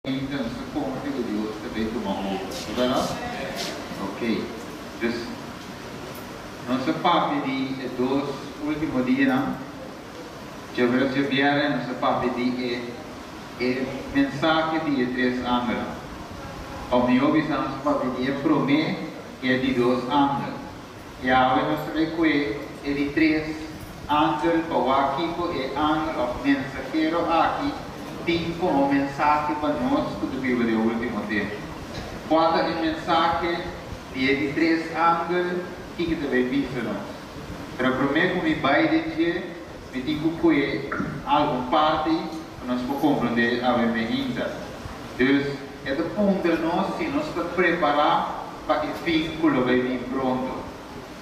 Então, supongo que Deus também tomou roupa, não? Ok. Dus, nossa parte de dois últimos dias, não? Eu vou enviar nossa parte de mensagem de três ângulos. O meu visão nossa parte de promessa é de dois ângulos. E agora nós vamos ver é de três ângulos para o aqui, é ângulo mensageiro aqui. Tem como mensagem para nós que vive do último tempo. Quando a mensagem de três ângulos, que também visto nós. Para prometer que vai dizer, me digo que alguma parte nós podemos compreender a bem-vinda. Então, é do ponto de nós, se nós estamos preparados para o fim que vai vir pronto.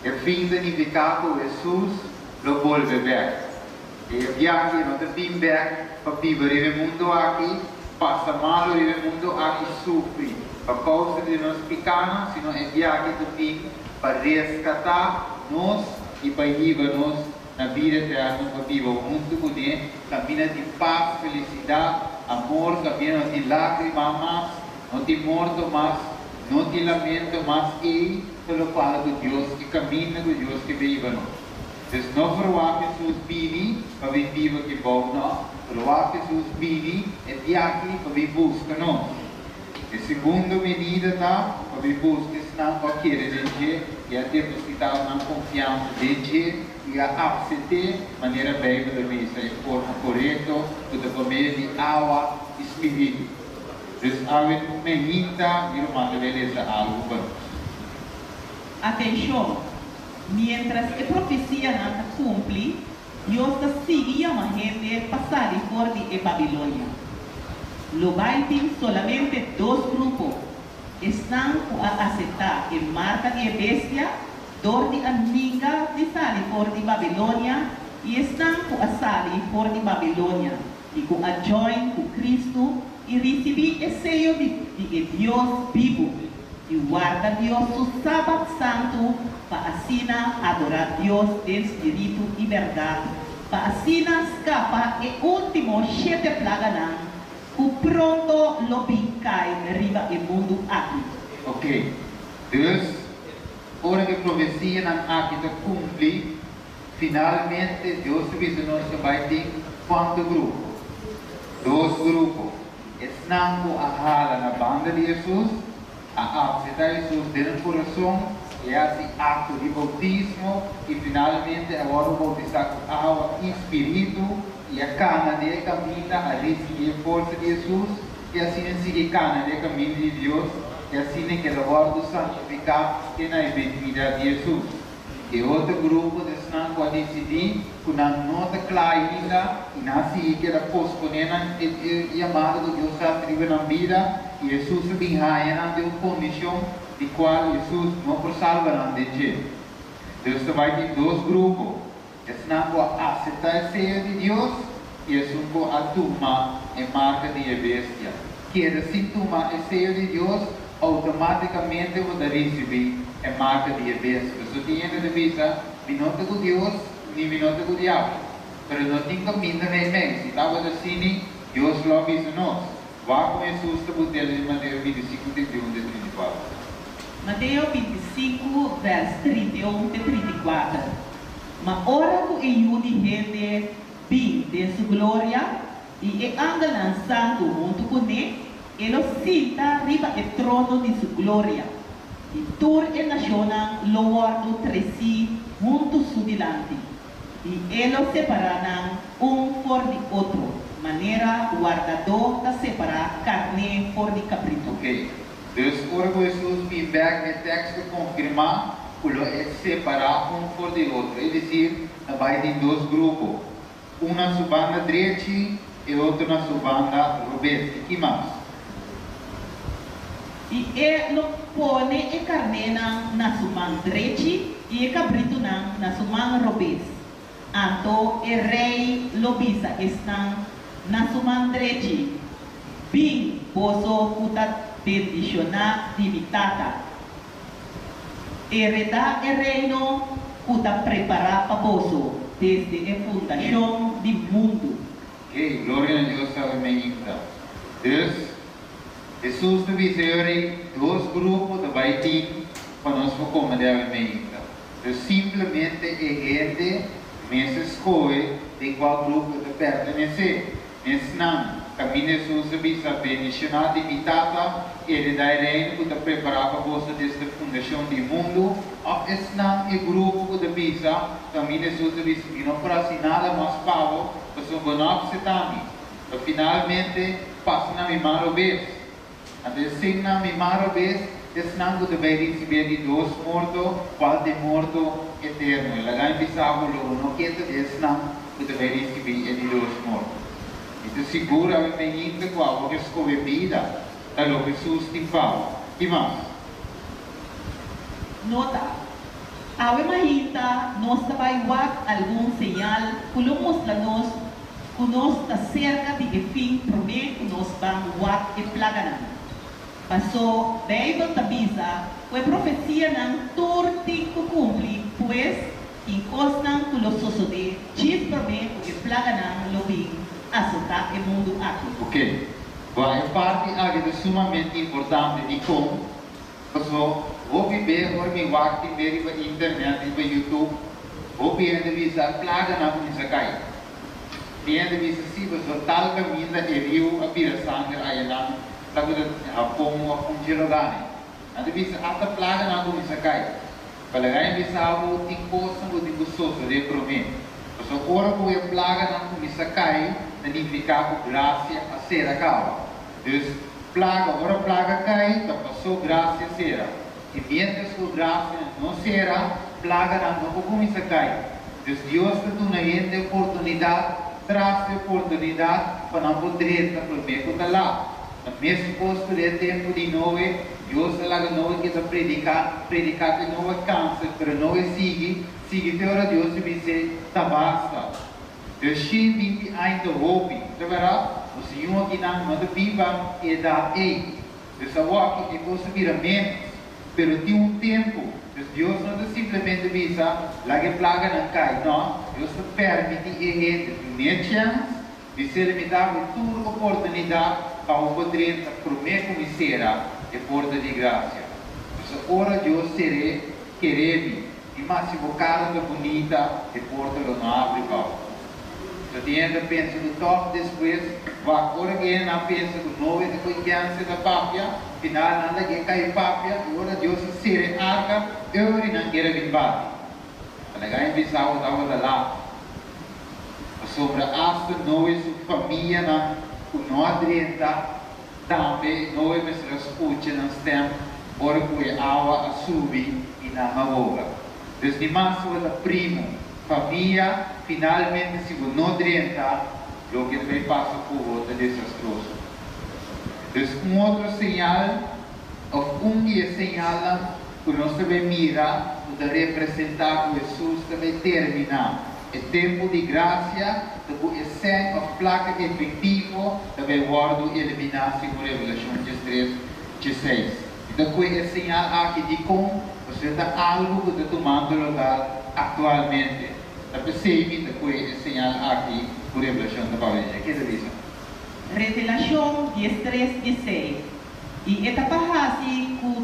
O fim significa que Jesus lo volve back. E a viagem não tem back para viver no mundo aqui, passa mal no mundo aqui, sofre. Por causa de nós pecados, senão é viagem também para resgatar nós e para viver nós na vida eterna, para viver um mundo poder, caminho de paz, felicidade, amor, caminho de lágrimas, não de morte, mas não de lamento, mas e pelo qual de Deus, e caminho de Deus que vive nós. Então, não for que Jesus vive para viver que bom, não. Por que Jesus vive é viagem para buscar nós. A segunda medida está para buscar não qualquer gente e a depositar na confiança de gente e a aceitar de maneira bem para missa de forma correta, para comer de água e espírito. Então, a medida e uma beleza algo bom. Atenção, mientras a profecia não se cumpre, Deus seguia a gente passar por de Babilônia. Lo vai ter solamente dois grupos. Estão a aceitar a marca de bestia, dor de amiga de sair por de Babilônia, e estão a sair por de Babilônia, e com a join com Cristo, e receber o sello de Deus vivo, e guarda Deus o sábado santo, para assim adorar Deus em espírito e verdade, para assim escapar o último 7 plagas, o pronto lo cai arriba o mundo aqui. Ok. Deus, hora que a profecia não aqui se cumpre, finalmente Deus disse nós vai ter quanto grupo? 2 grupos. Estão a hala na banda de Jesus, a aceitar Jesus dentro do coração, e esse ato de bautismo, e finalmente agora bautizar com água e espírito, e a cana de caminho a receber a força de Jesus, e assim seguir cana de caminho de Deus, e assim que agora do santificar e na intimidade de Jesus. E outro grupo de não pode decidir, que não está claro ainda, e não se quer posponer a chamada de Deus a tribo na vida, e Jesus vem a de uma condição de qual Jesus não pode salvar de jeito. Deus vai ter 2 grupos. Não pode aceitar o sello de Deus, e Jesus pode tomar a marca de bestia. Que se tomar o sello de Deus, automaticamente vai receber a marca de bestia. Você tem de vista, minuto com Deus, nem minuto com o diabo. Mas não tem caminho nem meio. Se estava assim, Deus lo avisa nós. Vá com Jesus para o de Mateus 25, 31 e 34. Mateus 25, verso 31 e 34. Mas ora que eu de gente vim de sua glória e anda lançando junto com ele, ele senta arriba do trono de sua glória. E todas as nações lo guardam entre si junto su delante. E eles separarão por de outro, maneira guardador da separar carne por de cabrito. Ok. Deus, ora que Jesus vem back no texto confirmar que é separar por de outro. É dizer, vai ter 2 grupos. Um na sua banda direita e outro na sua banda revés. E que mais? E ele põe a carne na sua mão direita e o cabrito na sua mão revés. Então, o rei lobisa está na sua mão direita. Bem, posso puta peticionar divitada. Heredar o reino puta preparar para posso desde a fundação do mundo. Ok, glória a Deus, amém. Deus, Jesus te dice, dos grupos de baiting para nós como deve ainda. Então, simplesmente é gente me escolhe de qual grupo te pertencer. Não, caminho Jesus bisa bendicionado e tata, ele dá reino para preparar para você desde a fundação do mundo. Esse não é grupo de bisa, caminho Jesus bisa que não para nada mais pavo, para sua boa se também. Finalmente, passa na minha mão vez. Até sem na minha mão vez, esse não vai receber de dois mortos, qual de morto eterno. Lagai bisa logo não quer esse não vai receber de dois mortos. Então, segura a menina com a que escolhe vida, da lo Jesus te fala. E mais? Nota, a mahita nós vai dar algum sinal, colocamos lá nós, que nós está cerca de fim prometo nós vamos dar e plaga. Passou, Bible tabisa, a profecia não torti que cumpre, pois encostam com os suceder, diz prometo e plaga não lo bem. Assuntar o mundo aqui. Ok. Vai parte aqui é sumamente importante de como, vou viver por mim wakti ver na internet e no YouTube, vou ver a visa plaga na minha cai. Ver a visa se você tal caminho da rio a pira sangue aí lá, tá tudo a como a congelogane. A visa até plaga na minha cai. Para ganhar visa algo tem coisa muito gostoso de prometer. So, ora ko yung plaga ng kumisakay, nanifika ko gracia a sera kawa. Dus, plaga, ora plaga kay, tapos gracia sera. E mientras ko gracia no sera, plaga ng no kumisakay. Dus, Dios te tunayin de oportunidad, tras de oportunidad, para poder na prometo tala. Na mesmo posto de tempo de novo, Dios talaga novo que está predicar de novo câncer, pero novo sigue teora Deus e diz, tá basta. Deus vive ainda hope, tá vendo? O Senhor aqui não manda viva e dá ei. Deus agora que é coisa vira menos, pero tem tempo. Deus não simplesmente diz, lá que plaga não cai, não. Deus permite e tem chance de ser limitado toda oportunidade para o poder prometer como será e porta de graça. Ora Deus será querer. E mais se cara da bonita, e porta não abre pau. Se ainda pensa no top depois, vai agora que não pensa no novo de confiança da papia, final nada que cai papia, e agora Deus se arca, eu não quero vir bate. Alagai bisau da lá. Sobre as nós família na não adianta, também nós nos escuta nas tempos, ora que a água a subir e na magoga. Desde mais da primo, família, finalmente se não adianta, o que também passa por volta desastroso. Desde outro sinal, ou dia sinal, que nós também mira, de representar que Jesus também termina. É tempo de graça, de ser uma placa efetiva, também guardo eliminar segundo Revelação 3:16. Então, é sinal aqui de como você está algo que está tomando lugar atualmente. Está percebendo que é sinal aqui por Revelação da Palavra. O que diz? Revelação 10:3:16. E esta parte com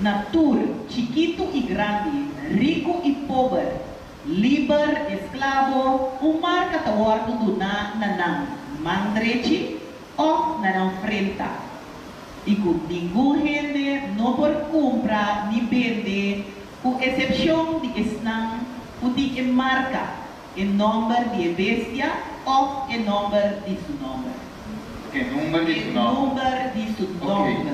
natura, chiquito e grande, rico e pobre, livre, escravo, marca está guardando na nanang, mandrechi ou nanang frenta. E com nenhum gente não por comprar nem vender, com exceção de esnang, o de marca, em nome de bestia ou em nome de seu nome. Ok, número de seu nome. Número de seu nome.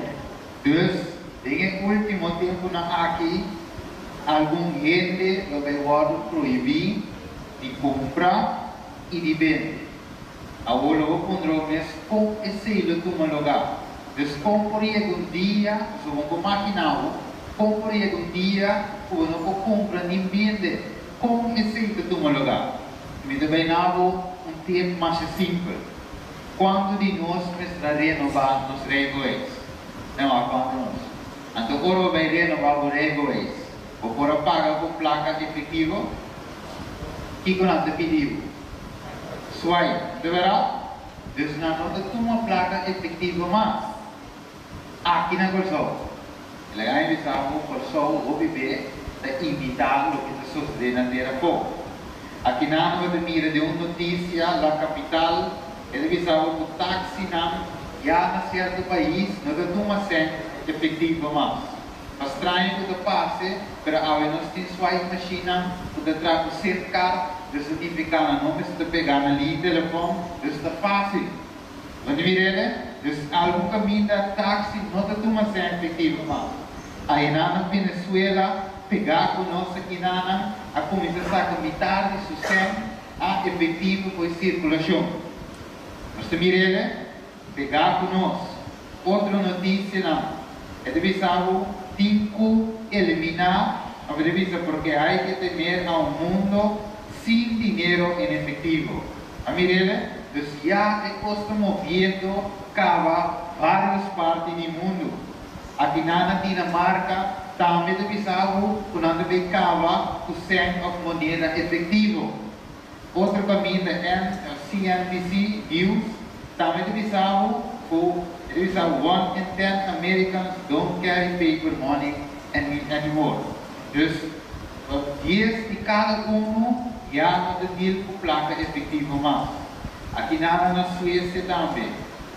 Dus, em último tempo na aqui, algum gente vai proibir de comprar e de vender. Agora vou pôr o mês com esse lugar. Descomporia um dia, se vamos imaginar, comporia um dia, quando não compra nem vende, com esse lugar. Me também não tempo mais simples. Quando de nós vamos renovar nos regras? Não há quando nós. Então, agora vai renovar os regras. Agora paga com placa efetiva. Que que nós pedimos? Swipe, de verdade? Deus não tem uma placa efetiva mais. aqui na Corsol. Ele é invitado Corsol o bebê a imitar o que está sucedendo na terra pouco. Aqui na Nova mira de uma notícia na capital, ele visava o táxi já na certo país, não dá uma cena efetiva mais. Mas estranho que passe, para a nós temos sua máquina, que trata de cercar, de certificar na nome, de pegar na linha de telefone, isso é fácil. Quando virem, algum caminho da táxi, não dá uma cena efetiva mais. Aí na Venezuela, pegar conosco aqui a começar a comitar de sucesso a efetivo com a circulação. Mas também pegar conosco. Outra notícia é de visar que eliminar a revista porque há que ter um mundo sem dinheiro em efetivo. A Mirela, já está movendo várias partes do mundo. Aqui na Dinamarca, também de visar quando becava o centro de moneda efetivo. Outro caminho é CNBC News, também de visar There is 1 in 10 Americans don't carry paper money anymore. Dus 10 de cada já não tem placa efetiva mais. Aqui na Suécia também.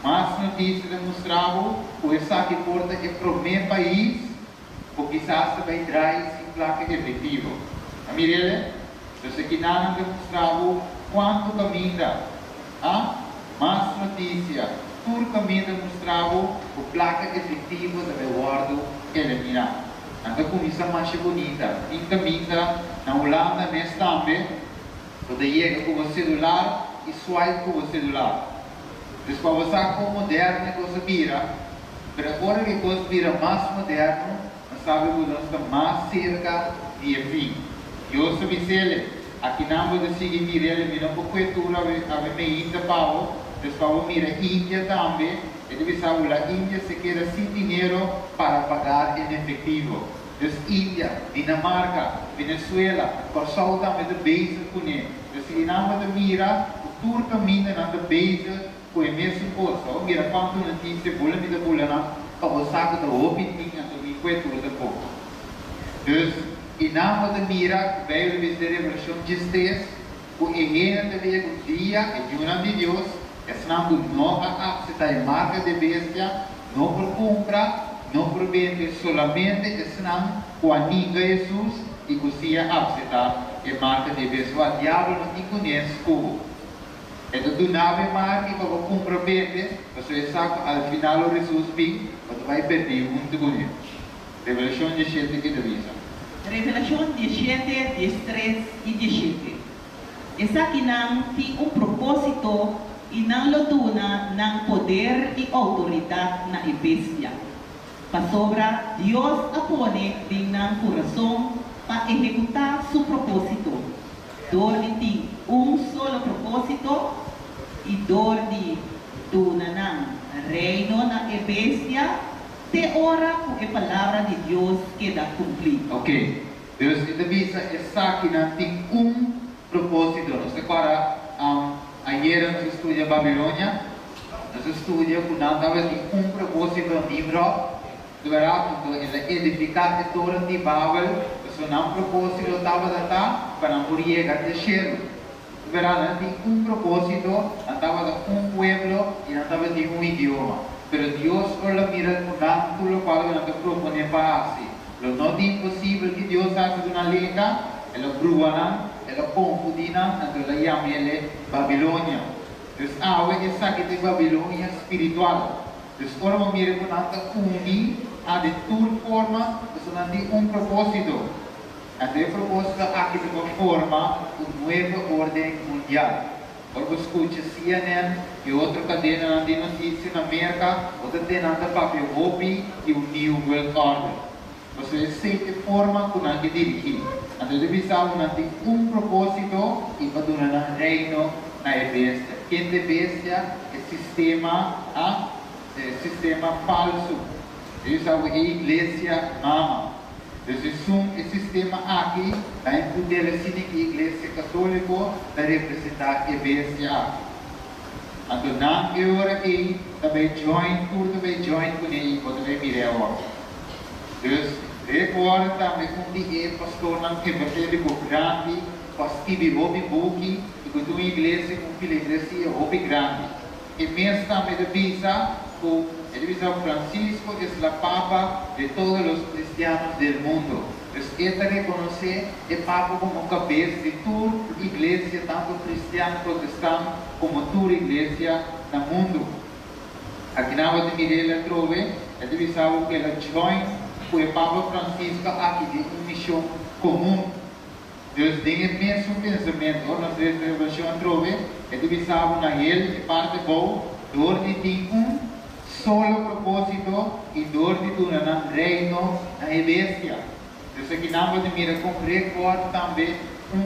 Mas notícias demonstravam que essa que porta é para o meu país, porque quizás vai trazer sem placa efetiva. A Mirella, então aqui na demonstrava quanto caminho dá. Mais notícias. Por caminho demonstrava o placa efetiva do reward eliminar. Então, começa mais bonita. Em caminho na Holanda, nesse também, você chega com o celular e swipe com o celular. Depois você com o moderno que você vira. Para agora que você vira mais moderno, você sabe que você está mais cerca de fim. Eu sou Vicele. Aqui não vou seguir Mirelle, não vou cultura, a minha ainda pau. Depois mira Índia também, ele sabe que a Índia se queda sem dinheiro para pagar em efetivo. Então, Índia, Dinamarca, Venezuela, Corsol também de base com ele. Então, se não mira, o tour caminho na base com a mesma coisa. Mira quanto notícia, bola de bola, para você que está ouvindo, então, me cultura de pouco. Então, e não mira, veio a revolução de justiça, o engenho de um dia, e de de Deus, senão não aceitar a marca de bestia, não por compra, não por vender solamente, senão com ninguém Jesus e conseguia aceitar a marca de bestia. O diabo não te conhece como. Então, tu não vê marca para comprar vender, você sabe que ao final o Jesus vem, você vai perder muito com ele. Revelação 17 que avisa. Revelação 17, 13 e 17. Essa aqui não tem propósito e não lotuna ng poder e autoridade na igreja. Pasobra, Deus apone din ng coração para executar seu propósito. Dor de solo propósito e dor de tuna ng reino na igreja te ora com a palavra de Deus que dá cumprir. Ok. Deus te avisa essa que não tem propósito. Nós agora ayer nos estudia Babilônia, nos estudia que não estava de propósito no livro, para edificar a torre de Babel, mas não propósito estava para não chegar a cheiro. Não tem propósito, não estava de pueblo e não estava de idioma. Pero Deus olha mira com tudo qual não te propõe para si. Não é impossível que Deus haja uma língua, ela bruana, ela confundina, ela chama ele Babilônia. Então, essa aqui de Babilônia espiritual. Então, ora mira com nada uni, a de toda forma, isso não tem propósito. Até o propósito aqui de uma forma, uma nova ordem mundial. Quando escuta CNN e outra cadena de notícias na América, outra cadena de papel Hopi e o New World Order. Você sente forma que não te dirige. A televisão não tem propósito e para donar reino na bestia. Quem é bestia é sistema falso. Isso é a igreja mama. Esse sistema aqui vai poder assim que a igreja católica vai representar a bestia. Então, não é hora que também join, tudo também join com ele, quando também mire agora. Dus, recorda também com o pastor não que ele é grande, pastibi hobby buki, e com a igreja, com a igreja é hobby grande. E mesmo também de visa, ele visa Francisco é a papa de todos os cristianos do mundo. Então, ele reconhece o papa como cabeça de toda a igreja, tanto cristiana, protestante, como toda a igreja no mundo. Aqui na hora de Mirela trove, ele visa que ela join com o Papa Francisco aqui de uma missão comum. Deus tem o mesmo pensamento, nós revelação trove, ele visa na ele, parte boa, dor de ter solo propósito e dor de tornar reino na igreja. Então aqui na hora de Mirela com recordo também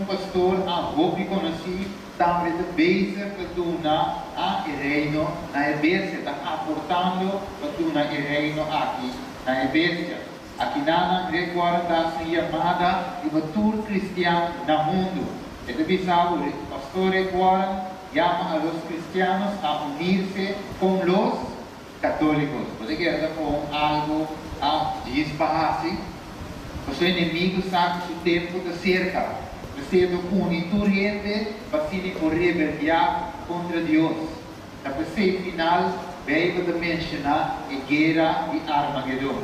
pastor a roupa conheci também de base para tornar a reino na igreja, está aportando para tornar o reino aqui na igreja. Aqui na recorda a chamada de todo cristiano no mundo. É de bisavo, o pastor recorda, chama os cristianos a unir-se com os católicos. Você quer com algo a dispararse? Os inimigos sabem que o tempo está cerca. Sendo unituriente para se rebeliar contra Deus. Na passei final, veio de mencionar a guerra de Armagedon.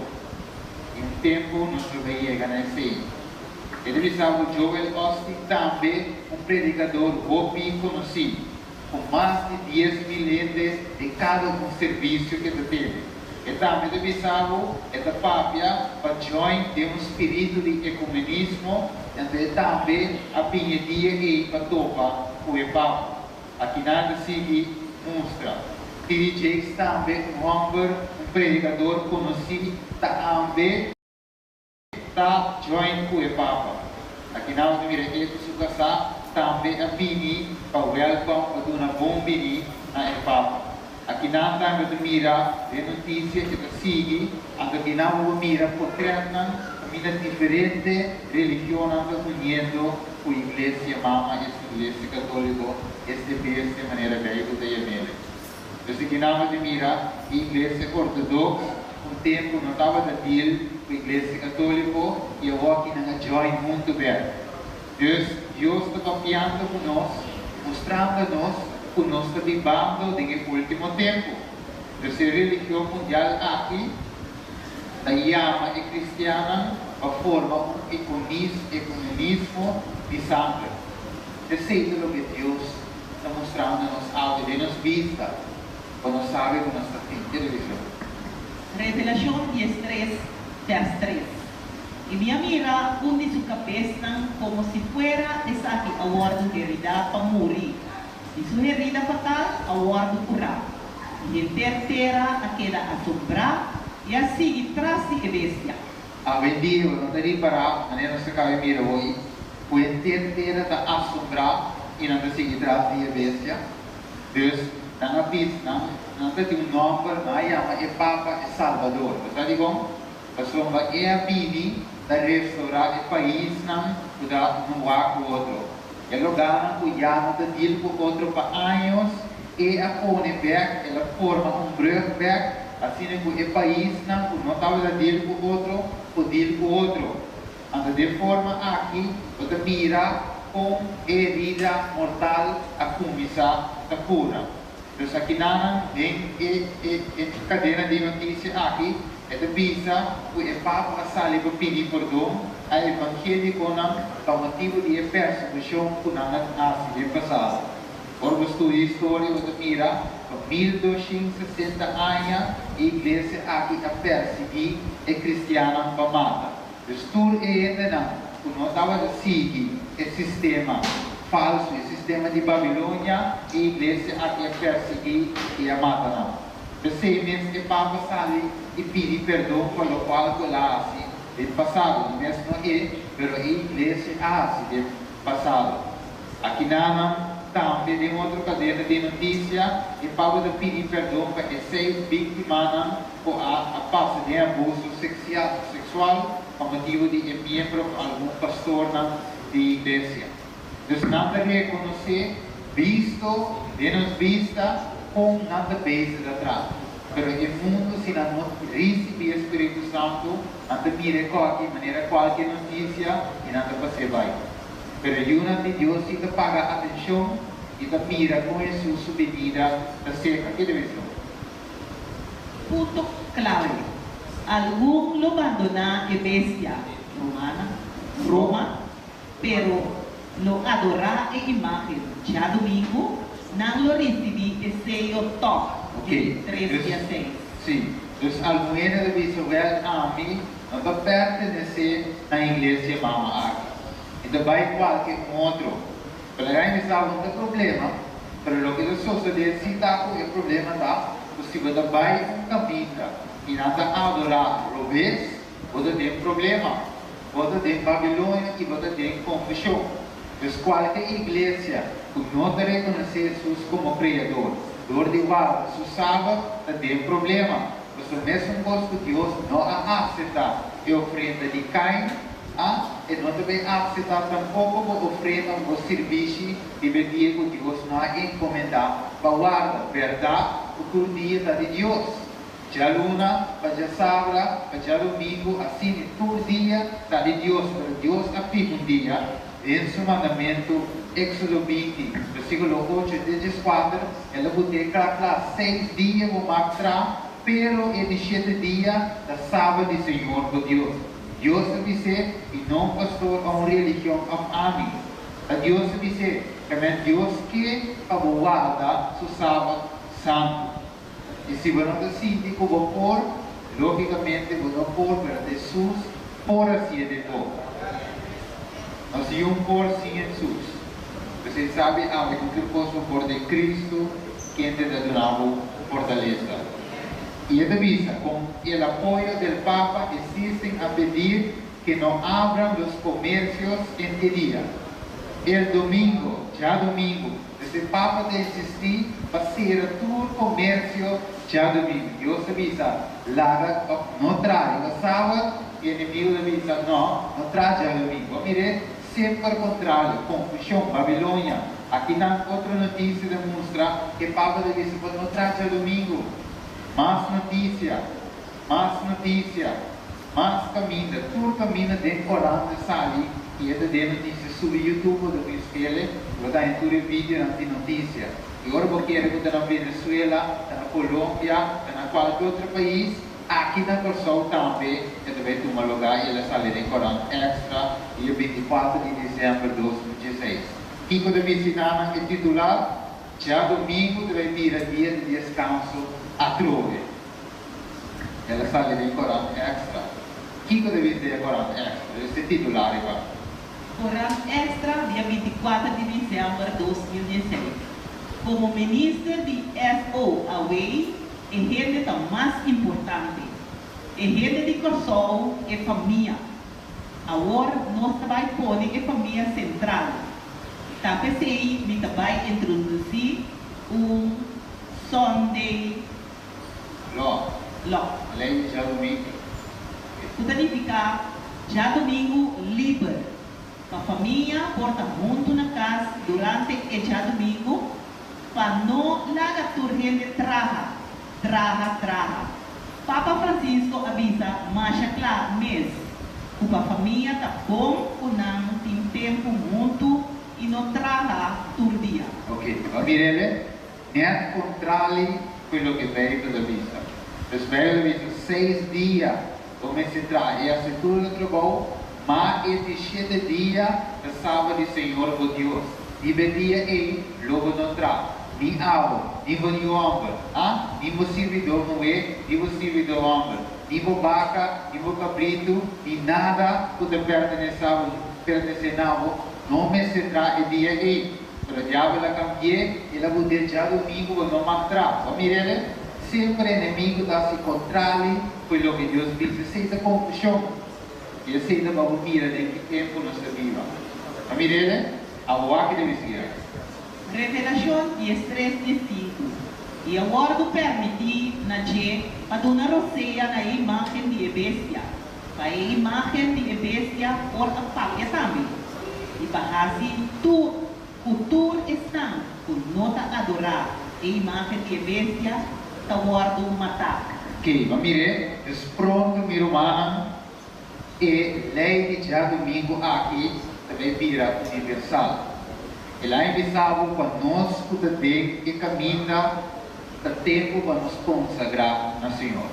Em um tempo, nós vamos chegar nesse. Ele visava Joel Austin também, predicador hopi conhecido, com mais de 10 mil entes de cada serviço que ele teve. E também ele visava esta papia para join de espírito de ecumenismo. E também a pinhedia e a topa o Papa. Aqui nada se mostra. T.D. Jakes também predicador conhecido, também está join com o Papa. Aqui nada mira que o casar também a pinhedia para welcome para uma bombini na Papa. Aqui nada mira de notícia que sigue, aqui nada mira por treinar mina diferente religión anda uniendo con iglesia mama y iglesia católica de esta manera bem de ele. Então que nada de mira iglesia ortodoxa tempo não estava de deal com a iglesia católica e agora aqui não join muito bem. Deus está confiando com nós, mostrando-nos que nós estamos vivendo no último tempo. Então a religião mundial aqui a chama é cristiana a forma ecumenismo de sangue. Seja o que Deus está mostrando-nos algo de nos vista, quando sabe que nós estamos em religião. Revelación 13, vers 3. Y me mira hunde su cabeza como si fuera esa que aguardo herida para morir. Y su herida fatal aguardo curar. Y en tercera queda asombrada e assim traz de bestia. A bendito, não tem para maneira se cabe mira hoje, o entender da assombrar e não tem traz de bestia. Deus não pisa, não tem nome, não é Papa é Salvador. Você diz como? A sombra é a bini da restaurar o país não cuidar um ar com o outro. É lugar não cuidar de deal com o outro para anos e a pone back, ela forma brug back. Assim como o país não estava a dir com o outro, o dir com o outro. Então, de forma aqui, você mira com herida mortal a começar a cura. Então, aqui em cadeia de notícia aqui, é de visa que o Papa sale para pedir perdão a evangélico para o motivo de perseguição que não há sido passado. Por estudo de história, você mira, por 1260 anos, a igreja aqui a perseguir a cristiana para matar. O estudo é ainda não estava a seguir esse sistema falso, o sistema de Babilônia, a igreja aqui a perseguir e a matar não. Você mesmo que Papa sale e pede perdão pelo qual ela assim, de passado, mesmo é, mas a igreja assim, de passado. Aqui não também tem outra cadeia de notícia e Paulo de pedir perdão para as 6 vítimas por a passo de abuso sexual com motivo de membro algum pastor na igreja. Então, não reconhecer, visto, de nos vista, com nada base atrás. Pero o mundo, se não receber o Espírito Santo, não mira qualquer maneira, qualquer notícia, e não passa vai. Pero eu de Deus, se paga atenção, e mira com Jesus sua medida, da seca, que deve ser? Punto clave. Algum lo abandona a bestia Roma, pero lo adora a imagem. Já domingo, não lo recebi e sello top. Ok. 3 a 6. Sim. Dus alguém deve ser welcome, não pertencer à igreja mama aqui. Então vai qualquer outro. Para aí não há problema. Para o que nós sucede se está com o problema tá, você vai caminho e nada adorar o vez, você tem problema, você tem Babilônia e você tem confusão. Então qualquer igreja que não reconhece Jesus como Criador, dor de guarda, seu sábado, tem problema. Você mesmo coisa que Deus não aceita a oferta de Caim. E não também aceitar tampouco a oferta ou serviço de beber que Deus não encomendar para guardar verdade o dia de Deus. Já luna, já sábado, já domingo, assim todo dia está de Deus, para Deus aplica dia. Em seu mandamento, Éxodo 20, versículo 8 e 14, ela botou claro, 6 dias vou mostrar, pero é de 7 dias da sábado do Senhor por Deus. Deus disse, e não pastor a uma religião of army. Deus disse, que é Deus que guarda o sábado santo. E se você não sente que vou pôr, logicamente vou pôr para Jesus, por assim de todo. Mas se um pôr sem Jesus, você sabe, há qualquer coisa por de Cristo, que te dá fortaleza. E a vista, com o apoio do Papa, existem a pedir que não abram os comércios em dia. El domingo, já domingo, esse Papa de insistir para ser todo o comércio já domingo. Deus avisa, larga, não traz o sábado, e o inimigo avisa, não traz já domingo. Mire, sempre ao contrário, confusão, Babilônia. Aqui na outra notícia demonstra que o Papa avisa, não traz já domingo. Mais notícia, mais caminho, tudo caminho dentro do Corão de Sali, e é de notícia sobre o YouTube do Espelho, vou dar em todo o vídeo de notícia. E agora eu quero que na Venezuela, na Colômbia, na qualquer outro país, aqui na Corsol também, eu também tenho um lugar e ela sale de Corão extra, e o 24 de dezembro de 2016. Kiko de Vicinana é titular, já domingo deve vir a dia de descanso a trove. Ela sale de Corão extra. Kiko deve ser Corão extra, esse titular igual. Corão extra, dia 24 de dezembro de 2016. Como ministro de FOAway, a rede mais importante. A rede de Corsol é família. Agora, nós também podemos a família central. Também me vai introduzir Sunday Law. Lei já domingo. Significa já domingo livre. A família porta muito na casa durante o já domingo para não largar turgente traga. Papa Francisco avisa, mas claro mesmo, que a família está bom, que não tem tempo muito e não traga todo dia. Ok, Mirelle, é contrário quello che veio da vista. Veio da vista 6 dias, come si trae, e a settimana trovou, ma e di 7 dias, da sábado do Senhor, o Deus. E dia e logo não traz. Ni avo, ni vo homem, ni vo servidor não é, ni vo servidor homem, ni vo vaca, ni vo cabrito, ni nada que te pertence não me se traz dia e. Pero diabo la cambié e la bude já domingo não mantra. Mirele, sempre inimigo da se contrari quello che Dio dice, senza confusione. E senza babuire del che tempo non serviva. Mirele, a uaque deve seguir. Revelação e estresse distinto. E agora permitir na gente para uma roceia na imagem de bestia. Para a imagem de bestia por a palha também. E para assim tudo. Cultura estão com nota adorar, e imagen de bestia taward matak. Ok, vamos ver. Pronto, minha irmã. E lei de já domingo aqui também vira universal. E lá em Bissau, quando nós podemos e caminha, o tempo para nos consagrar no Senhor.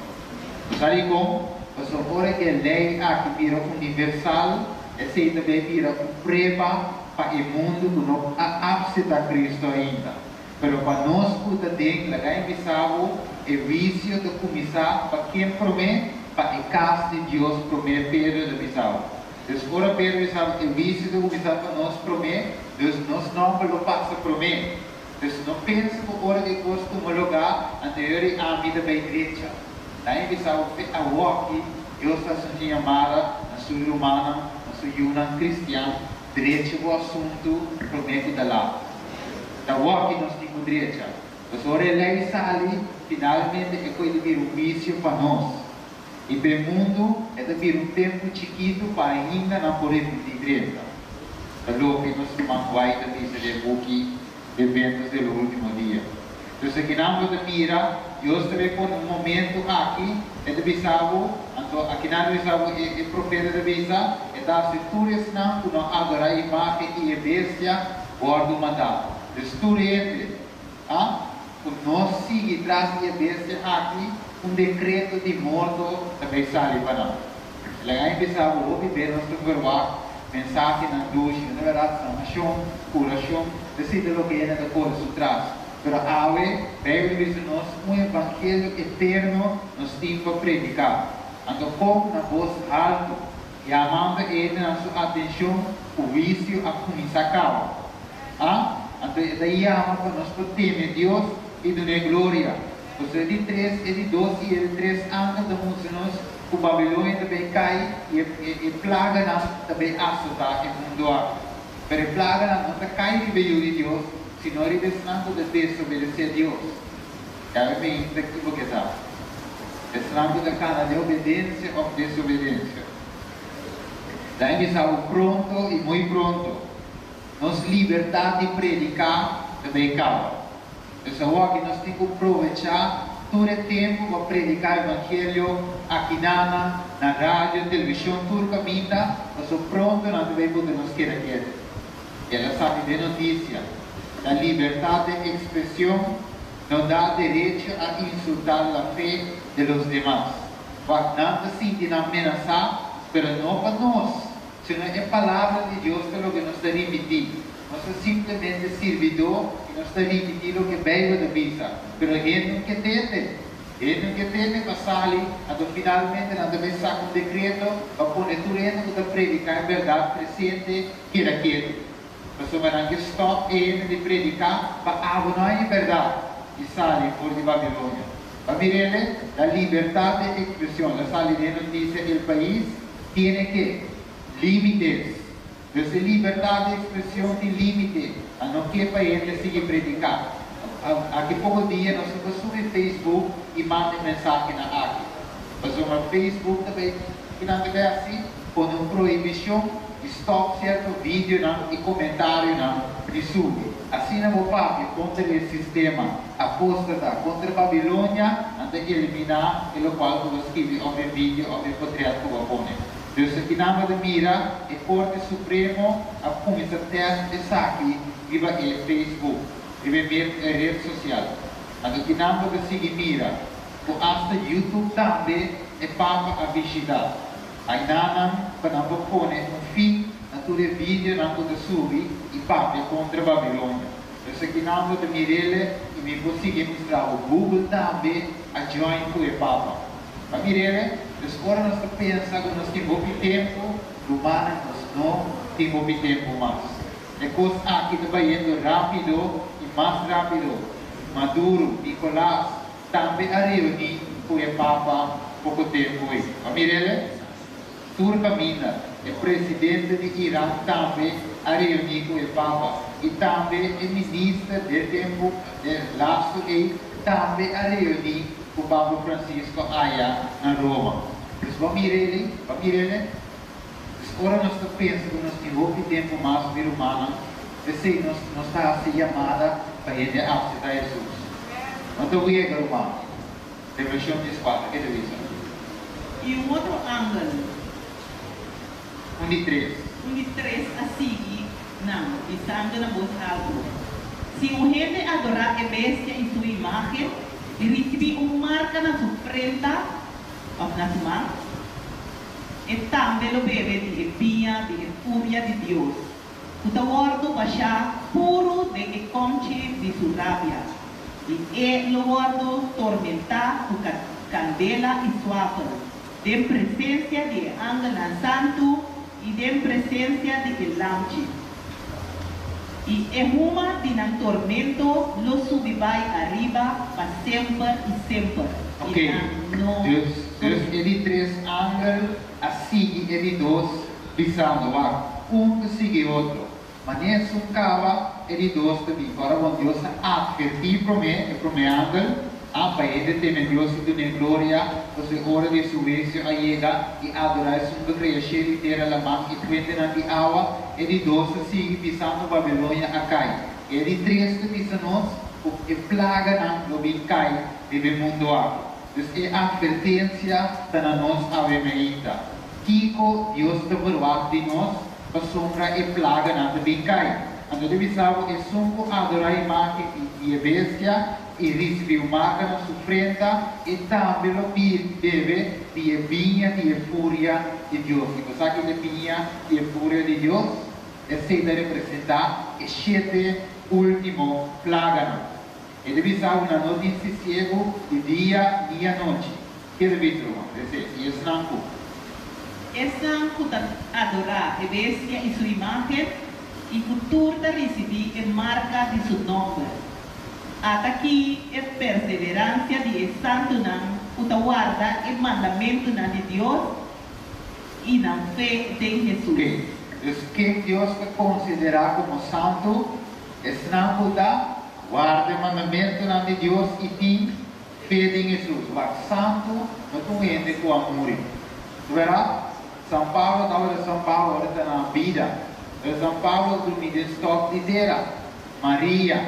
Sabe como? Mas agora que a lei aqui vira universal, essa também vira uma prova para o mundo que não aceita Cristo ainda. Mas para nós podemos lá em Bissau, é vício de começar para quem promete, para a casa de Deus promete Pedro de Bissau. Deus ora Pedro de Bissau, é vício de começar para nós promete, Deus nos não lo passa promete. Deus não pensa que ora que gosto de um lugar anterior à vida da igreja. Lá em Bissau, a walk, Deus está sendo chamada na sua humana, na sua união cristã, direito ao assunto promete da lá. Da walk nós temos direito. Mas ora lei sali, finalmente é coisa de vir um vício para nós. E para o mundo é de vir um tempo chiquito para ainda não poder vir direita. Falou que nós tomamos vai da missa de book eventos do último dia. Então, aqui na de mira, eu estou por um momento aqui, é de Bissau, então aqui na Bissau é profeta de Bissau, é da situras não, que não agora a imagem e a bestia, guarda o mandato. Então, nós seguimos atrás da bestia aqui, um decreto de morte também sai para nós. Lá em Bissau, houve bem nós temos mensagem na ducha, na verdade, sanação, curação, decide o que é da coisa atrás. Pero ave, Bíblia diz nós um evangelho eterno nos tem para predicar. Então, como na voz alta, e amando ele na sua atenção, o vício a começar a causa. Então, daí ama para nós temer Deus e dar glória. Você de 3, e de 12 e de 3 anos da música, o Babilônia também cai e plaga nós também assustar o mundo. Pero a plaga não cai de veio de Deus, senão ele desnando de desobedecer a Deus. É bem equivocado. Desnando da cara de obediência ou desobediência. Daí estamos pronto e muito pronto. Nos liberdade de predicar também acaba. Então, aqui nós temos que aproveitar todo o tempo para predicar o Evangelho aqui na rádio, televisão, tudo caminho. Nós estamos prontos, nós também podemos querer. Ela sabe de notícia. A liberdade de expressão não dá direito a insultar a fé de los demás. Nada sentir ameaçar, mas não para nós. Senão é a palavra de Deus que é o que nos está repetindo. Nós somos simplesmente servidor e nos está repetindo o que veio da vista. Mas a gente não quer ter. Ele não quer ter para sair, então finalmente nós devemos sacar um decreto para pôr tudo isso para predicar a verdade presente que era aquilo. Nós vamos stop ele de predicar para abonar a verdade e sair por de Babilônia. Para ver a liberdade de expressão, a saída de notícia do país tem que limites. Essa liberdade de expressão tem limite, a não que para ele seguir predicar. Aqui pouco dia nós vamos subir no Facebook e mandar mensagem na aqui. Nós vamos no Facebook também, que não é assim, com uma proibição, stop certo vídeo e comentário de subir. Assim não vou fazer contra o sistema apóstata, contra a Babilônia, até eliminar o qual eu escrevi o vídeo, o patriarca que eu ponho. Deus aqui na de mira, a Corte Supremo, a Comissão de Saki, viva o Facebook. E ver a rede social. Aqui na de seguir mira, o hasta YouTube também é para a visitar. Aí nada, para não pôr fim a todo vídeo, não pode subir e para contra a Babilônia. Então aqui na de Mirele, e me consigo mostrar o Google também, a join com o Papa. Para Mirele, agora nós pensamos que nós temos tempo, humano nós não temos tempo mais. É coisa aqui também indo rápido, mais rápido. Maduro, Nicolás, também a reunir com o Papa pouco tempo. A Mirele, tudo caminha. O presidente de Irã também a reunir com o Papa. E também o ministro de tempo, de laço, e também a reunir com o Papa Francisco Aya na Roma. Então, Mirele, agora nós pensamos que nós temos tempo mais vir humano. Nós está chamada para ele aceitar Jesus. Quanto voy a hermano? Revelación 14, ¿qué te dice? E um outro ângulo, 1 de 3. de 3 a seguir, não, estando na voz alta. Se o gente adorar a bestia em sua imagem, e receber uma marca na sua frente, ou na sua mão, e também lo bebe de espinha, de fúria de Deus. O tawardo baixar puro de conche de sua rábia. E lo guardo tormentar com candela e suave, de presença de ángel santo e de presença de lamche. E uma de nan tormento lo subibai arriba para sempre e sempre. Ok, Deus ele 3 ángeles assim ele 2 pisando lá, que sigue outro. Mas nesse cava ele 2 também. Agora quando Deus advertiu para mim ángel, para ele temer Deus e ter glória, você ora de sua vez a chega e adorar sua criação inteira lá mais e 20 na água, ele 2 sigue pisando Babilônia a cai. Ele 3 que pisa nós, porque plaga não lo bem cai de mundo água. Então é advertência para nós a vermelha. Kiko Deus te perdoa de nós, para sombra e plaga não bem cai. Então deve saber é só adorar a imagem e a bestia e receber uma marca na sua frente e também lo bebe de vinha de fúria de Deus. E você sabe que vinha de fúria de Deus é se representar as 7 últimas plagas. E deve saber uma notícia cego de dia e a noite. Que deve saber? E esse não Essa adorar a bestia e sua imagem e cultura receber a marca de seu nome. Até aqui é perseverança de santo não, guarda o mandamento de Deus e na fé de Jesus. Okay. Então, quem Deus considera como santo é não guarda o mandamento de Deus e tem fé em Jesus. O santo não tem com amor. Verá? São Paulo estava São Paulo está na vida. São Paulo dormia em estoque de terra. Maria,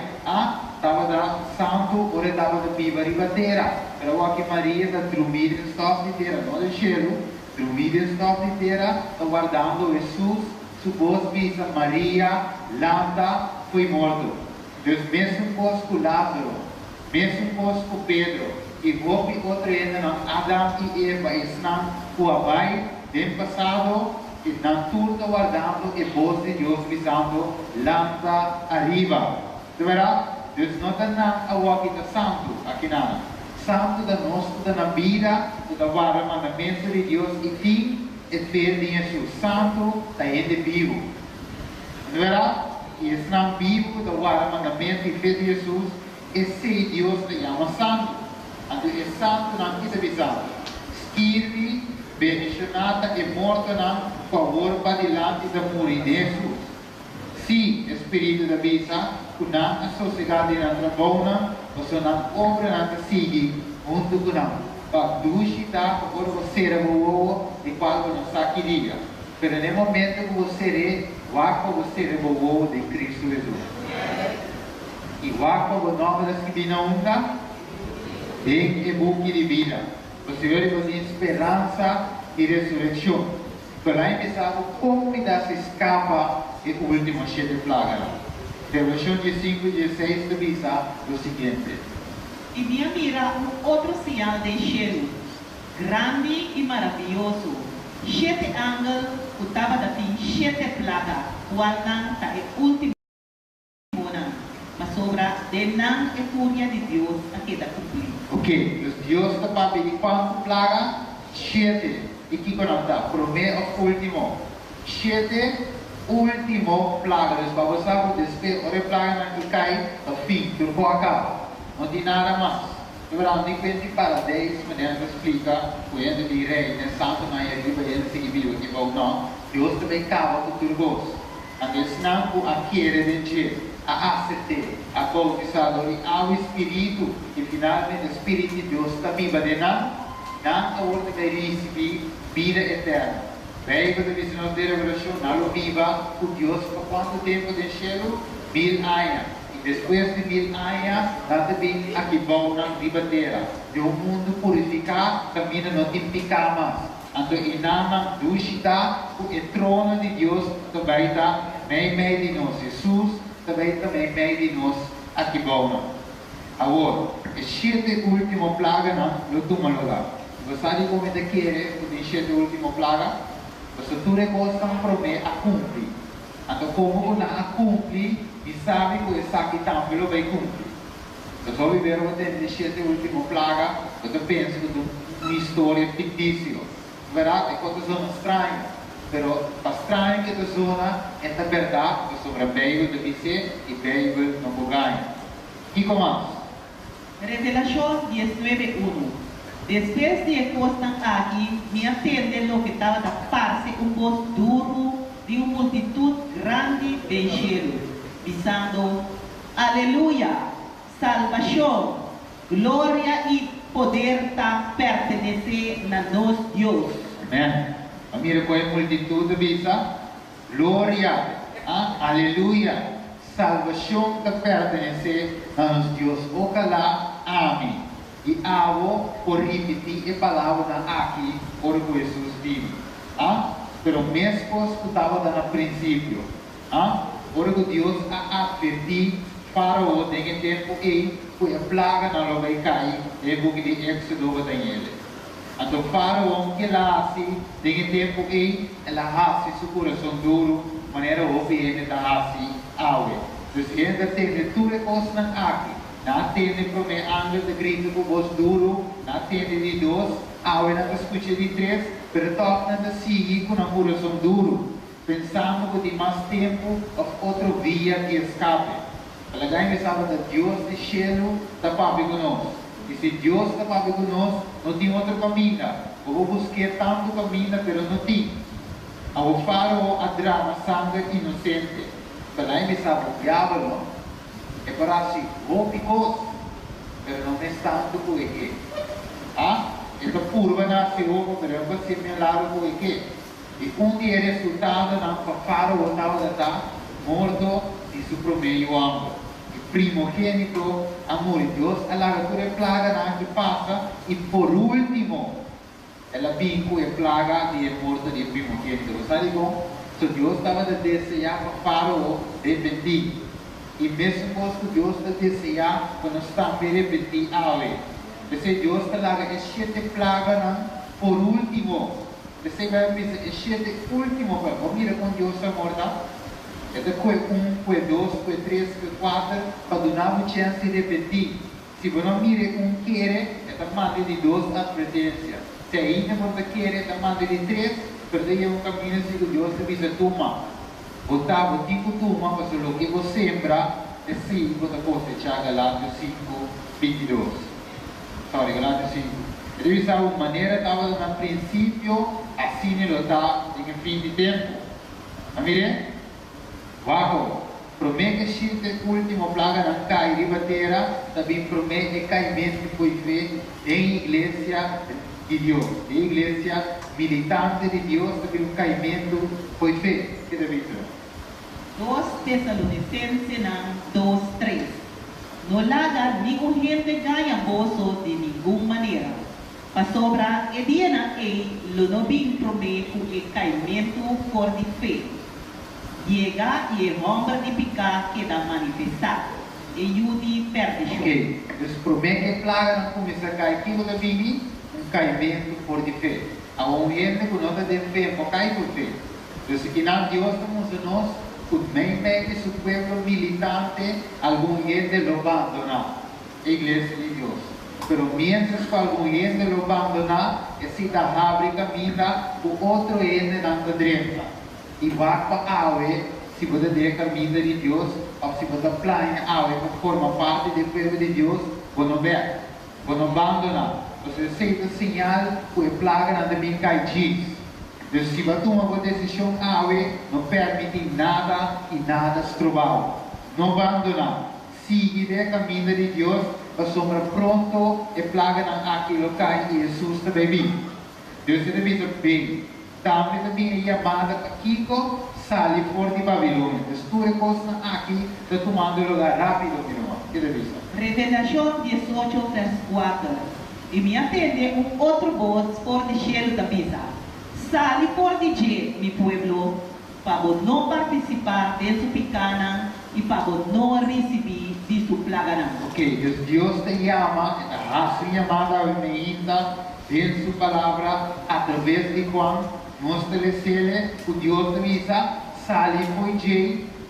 estava da santo, ora estava da viva ribateira. Pero aqui Maria está dormir em estoque de terra, não de cielo, dormir em estoque de terra, está guardando Jesus, sua voz visa Maria, Landa, foi morto. Deus mesmo pôs com Lázaro, mesmo pôs com Pedro, e houve outra ainda, Adão e Eva, estão com a vai, no passado, e na turma guardando a voz de Deus visando Landa arriba. Verá? Deus não está na aqui da santo, aqui nada. Santo da nossa, da vida, da guarda mandamento de Deus e tem é fé em Jesus. Santo está ainda vivo. Verá? E está vivo da guarda mandamento e fé de Jesus. Esse Deus te chama santo. Então é santo não quis avisar. Escreve, bendicionada e morta não, por favor, para diante da morte de Jesus. Se Espírito da vida, que não é sossegado na trabalho, você não obra na sigue, junto com não. Para duvidar, por favor, você é boa, de qual você não sabe que diga. Mas no momento que você é, você é boa de Cristo Jesus. E o nome da Divina Onda, tem o buque de vida. Você vai ter esperança e ressurreição. Para começar, como se escapa o último 7 plagas. Revelação 5 e 16 avisa o seguinte. E vinha mirar outro sinal de cielo, grande e maravilhoso. 7 ángeles que estavam da fim 7 plagas, qual não está o último ano, mas sobra de não é fúria de Deus a que dá cumprir. Ok, Deus está para pedir quanto plaga? 7. E que conta? Primeiro ou último? 7 último plaga. Vamos saber desde a plaga que cai ao fim, turbo acaba. Não tem nada mais. Agora, nem que para 10 minutos explica o ente de rei, né? Santo na arriba ele se viu que vão não. Deus também acaba com turbos. Então, não o adquiere de a aceitar, a bautizado e ao Espírito e finalmente o Espírito de Deus está viva de não a ordem de receber vida eterna. Veio da visão da revelação, não viva com Deus por quanto tempo de cielo? 1000 anos. depois de 1000 anos, nós também aqui vamos na ribateira. De um mundo purificar, caminho não tem picamas. Então, inama, dushita, o trono de Deus também está meio de nós. Jesus também está meio de nós aqui vamos. Agora, a 7 última plaga não toma lugar. Você sabe como é que é a 7 última plaga? Você tudo é coisa que promete a cumprir. Então, como você a cumprir, e sabe que essa aqui também vai cumprir. Então, só viver o tempo de 7 última plaga, você pensa que é uma história fictícia. Verdade? É coisa estranha. Mas, para estranho que a zona é a verdade, sobre a Bíblia de dizer e a Bíblia não ganha. E como mais? Revelación 19:1. Después de cosas aquí, me atende lo que estaba a parce un voz duro de una multitud grande de cielo, diciendo: Aleluya, salvación, gloria y poder pertenece a nos Dios. Amém. A mira com a multitud visa, glória, aleluia, salvação te pertence a nos Deus. Ojalá, amém. E avo por repetir a palavra aqui, por Jesus vive. Pero mesmo que estava no princípio, por que Deus advertiu Faraó em tempo e foi a plaga não vai cair, e porque de Éxodo vai ele. Então Faraó que lá em tempo e ela hace seu coração duro, maneira obediente da hace awe. Então ainda tem tudo coisas aqui. Não tem para mim ando de grito com voz duro, não tem de dois, awe não escuta de três, pero toca de seguir com um coração duro, pensando que tem mais tempo ou outra via de escape. Talagang sabe que Deus de cielo está para conosco. E se Deus está para conosco, não tem outro caminho. Vou buscar tanto caminho, mas não tem. Ao Faraó a drama sangue inocente. Talagang sabe que o diabo é para si roupicoso, mas não é tanto por aqui. Esta curva nasce ovo, mas é para ser melhor por aqui. E dia resultado não para Faraó estava morto e su promedio amo. El primogénito, amor de Dios, a la altura plaga que pasa, y por último, el vinco y plaga de muerte del primogénito. ¿Sabe cómo? Dios estaba deseando para Faraó de bendir. Y mesmo que Dios deseja cuando está para bendir a él. Dice Dios te laga es 7 plagas por último. Dice vai dizer es 7 último, pero mira con Dios amor, então, foi 1, foi 2, foi 3, foi 4, para dar uma chance de repetir. Se você não mira quer, então manda de 2 advertências. Se ainda você quer, então manda de 3, perder um caminho que Deus te diz, toma. Botar o tipo toma, mas o que você sembra, é sim, você cosechar Galátios 5, 22. Sorry, Galátios 5. Deve ser uma maneira, estava no princípio, assim ele está em fim de tempo. Amém? Uau! Promete que a última plaga não cai de bateria, também promete caimento que foi feito em igreja de Deus, em igreja militante de Deus, também um caimento foi feito. Que deve ser? 2 Tessalonicenses 2:3. No laga nenhum gente ganha bolso de nenhuma maneira. Para sobra, e dia na lo não bem promete o caimento por de fé. Llega e o homem de picar que dá manifestar. E Yudi perde. Ok, Deus promete que a plaga não começa a cair aqui no bini, caimento por de fé. A um gente que não tem fé, não cai por fé. Então, se não Deus como nós, também su pueblo militante, algum gente lo abandona, a igreja de Deus. Pero mientras que algum gente lo abandona, esse da abre caminho, o outro gente não está dentro. E vai para a água, se você der caminho de Deus, ou se você planeja a água que forma parte do povo de Deus, você não vai, você não abandona. Você aceita sinal que a plaga não deve cair. Então, se você toma uma decisão a água, não permite nada e nada se trovar. Não abandona. Siga o caminho de Deus, a sombra pronto, a plaga não aquilo cai e Jesus também vem. Deus deve ser bem. Também é chamada para Kiko, sale fora de Babilônia. Tudo coisa aqui está tomando lugar rápido, meu irmão. Que revista? Revelación 18, verso 4. Y me atende un otro voz por el cielo da pisa. Sale por de mi pueblo, para no participar de su picana y para no recibir de su plagana. Ok, Deus te llama, a sua chamada ainda em sua palavra, através de Juan, mostra-lhe que Deus te avisa, sale por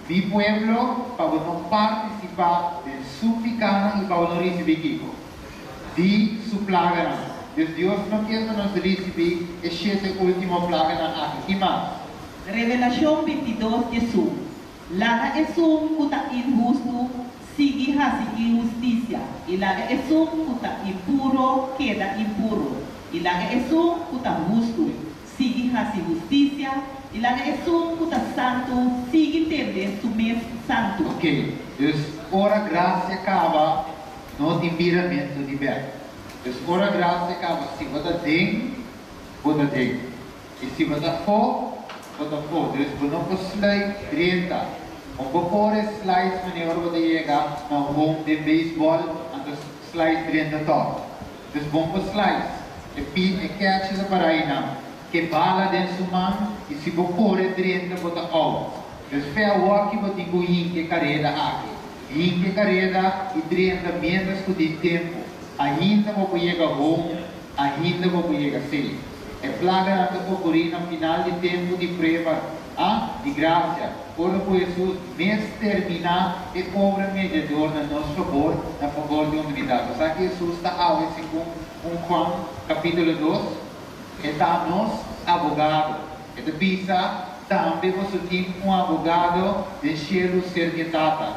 mi pueblo, para não participar de sua picana e para não receber Kiko. De sua plaga. Deus não quer nos receber este último plaga aqui. E mais? Revelación 22, Jesús. Laga es un puta injusto, sigue hace injusticia. Y laga es un puta impuro, queda impuro. Y laga es un puta justo, sigue hace justicia. Y laga es un puta santo, sigue tende su mes santo. Ok, dus ora graça acaba no temperamento de Beto. Dus ora graça acaba se você tem, você tem. E se você for, você for. Dus você não slide 30. Om voor slides meneer você chega na home de baseball en dus slides 30 tot. Dus bom slides. E pin e catch de paraina. Que bala dentro do mão e se você for 30 você out. Dus fair walk você tem que carreira aqui. Inke carreira e 30 menos de tempo. Ainda você chega home, ainda você chega cedo. É plaga que ocorre no final de tempo de prova, de graça. Ora por Jesus, mesmo terminar e obra mediador no nosso favor, na favor da humanidade. Sabe que Jesus está ao com Juan, capítulo 2, está nos advogado. E de pisa, também você tem advogado de cielo servidata.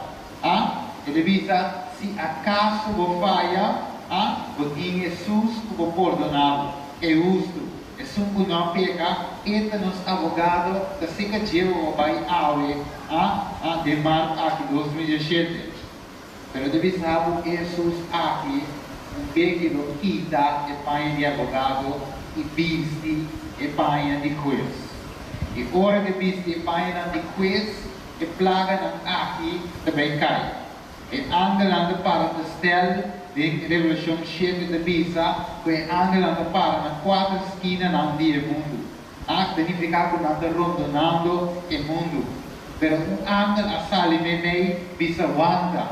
E de pisa, se acaso você falha, você tem Jesus que você perdonado. É justo. É um não peca, este nos advogado que se que o vai ao de março aqui 2017. Mas deve saber que Jesus aqui pequeno quita e pai de advogado e viste e pai de juiz. E ora que viste e pai de juiz e plaga aqui também cai. E angelando para o stel de Revolução 7 de Pisa, que é angelando para nas 4 esquinas do mundo. Significa que nós estamos rondonando o mundo. Pero angel a sali mei bisa wanda.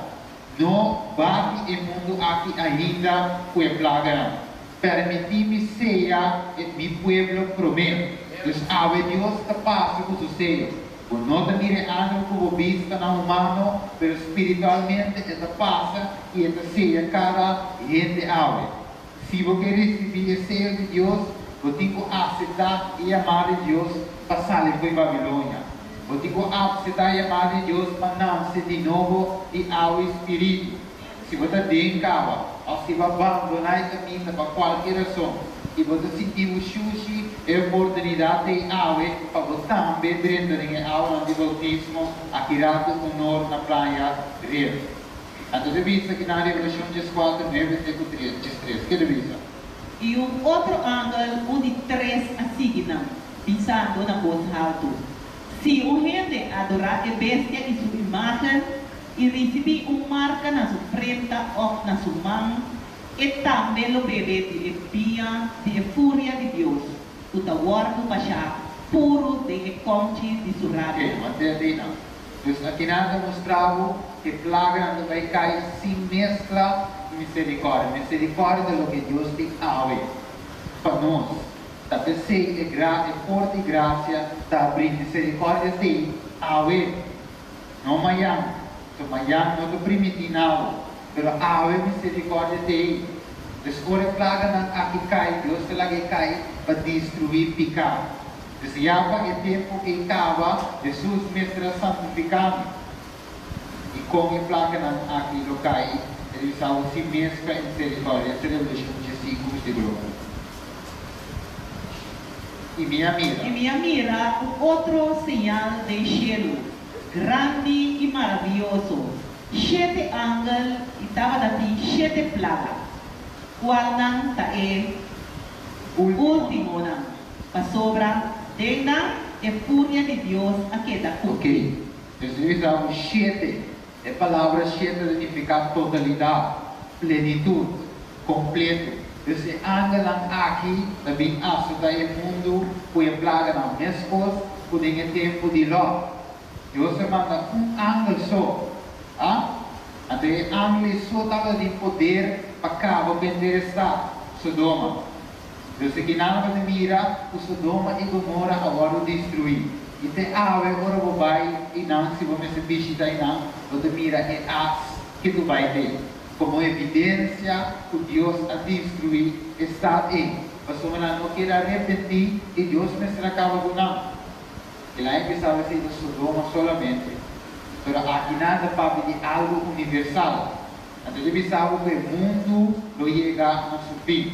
No bate o mundo aqui ainda foi plaga. Permiti-me seja mi pueblo prometo. Então, ave Deus te passa com o seio. Não te mire angel como vista na humano, pero espiritualmente te passa e te seja cada gente ave. Se você receber o seio de Deus, você tem que aceitar e amar de Deus para sair para Babilônia. Você tem que aceitar e amar de Deus para nascer de novo e ao Espírito. Se você tem cava, ou se você abandonar o caminho para qualquer razão, e você sentir o sushi e a oportunidade de ave para você também dentro da aula de bautismo aqui honor na praia Rio. Então, revisa que na Revelação 4, 9 e 3. Que revisa? E outro ângulo onde 3 assignam, pensando na voz alta. Se o gente adorar a bestia e sua imagem e receber uma marca na sua frente ou na sua mão, e também lo bebe de espia, de fúria de Deus, o tawardo pasha, puro de conche de sua rabia. Então, aqui nada mostrava que plaga não vai cair sem mescla misericórdia. Misericórdia é o que Deus tem a ver para nós. Tapi sei é forte graça da abrir misericórdia tem a ver. Não mayang, so mayang não permite nada, pero a ver misericórdia tem. Descora plaga não aqui cai, Deus te lagi cai para destruir pecado. Desciaba o tempo que acaba, Jesus mestra santificando. E com a plaga não aqui lo cai, ele sabe se mescla em misericórdia. Essa é a Revolução 5, versículo 1. E minha mira, outro sinal de cielo, grande e maravilhoso. 7 ángeles e estava dati 7 plagas. Qual não tá último não. Para sobra de é fúria de Deus a que dá Ok. Então, o 7, a palavra 7 significa totalidade, plenitude, completo. Então, angel aqui, também ajuda o mundo, foi plaga na mescos, por tempo de Ló. Deus manda angel só. Então, angel só estava de poder para acabar vender esta Sodoma. Então, se não vai mira, o Sodoma e Gomorra agora destruir. E te ave agora vai e não se você visita e não, você mira e as que tu vai ter. Como evidência que Deus a destruir está aí. Mas se você não quer arrepentir, e Deus me acaba com não. E lá empezava a ser de Sodoma solamente. Mas aqui nada para de algo universal. Então ele pensava que o mundo não chega a seu fim.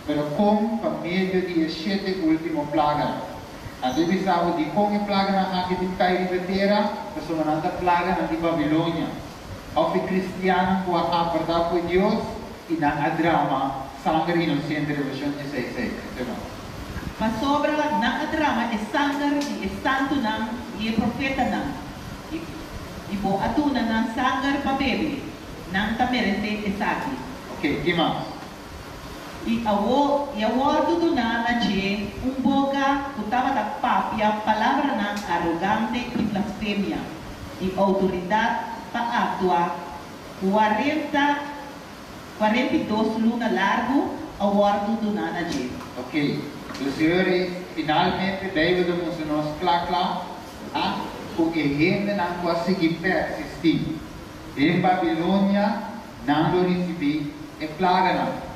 Mas com por meio de 7 últimas plagas. Então ele pensava de como a plaga aqui de cair de terra, mas uma outra plaga na de Babilônia. Ao cristiano com a verdade por Deus e na drama sangue inocente Revolução 16. Mas sobra na drama é sangue, é santo não, e é profeta não. E po atuna na sangue para bebe, não tá merece essa aqui. Ok, que mais? E a word do nana je boca que estava da papia palavra na arrogante e blasfêmia e autoridade para actuar 42 lunas largo a word do nana je. Ok, os senhores finalmente veio de nós claro, porque a gente não consegue persistir. Em Babilônia não recebi a plaga não.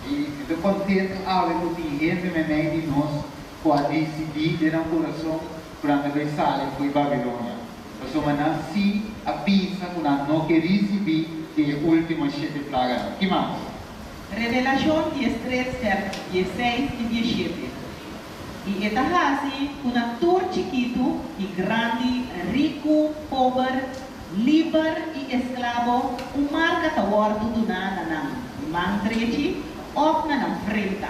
E estou contente ao ver que gente me meio de nós pode decidir de um coração quando vai sair para Babilônia. Mas uma nasci a pizza quando não quer receber a última 7 plagas. Que mais? Revelação 13, 16 e 17. E esta assim, um ator chiquito e grande, rico, pobre, livre e escravo, marca a bordo do nana, mantrete, ou na frente.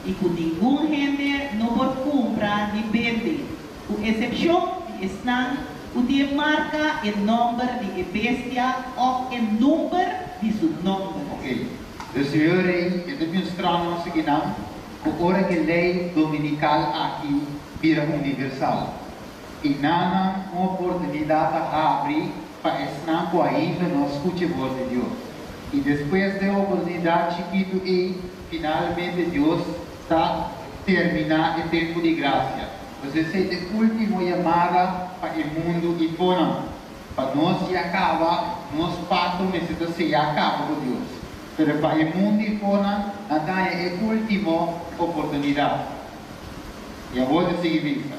E com nenhum gente não pode comprar nem vender. Com exceção de estão, o dia marca o número de bestia ou o número de seu nome. Ok. Os senhores, eu demonstramos o seguinte, que hora que a lei dominical aqui vira universal. E não uma oportunidade abre para estar com ainda não escute a voz de Deus. E depois da oportunidade chiquito e finalmente Deus está terminar o tempo de graça. Você sei a última chamada para o mundo e fora. Para nós se acaba, nós pacto mas se acaba com Deus. Mas para o mundo e fora, então é a última oportunidade. E agora é seguinte.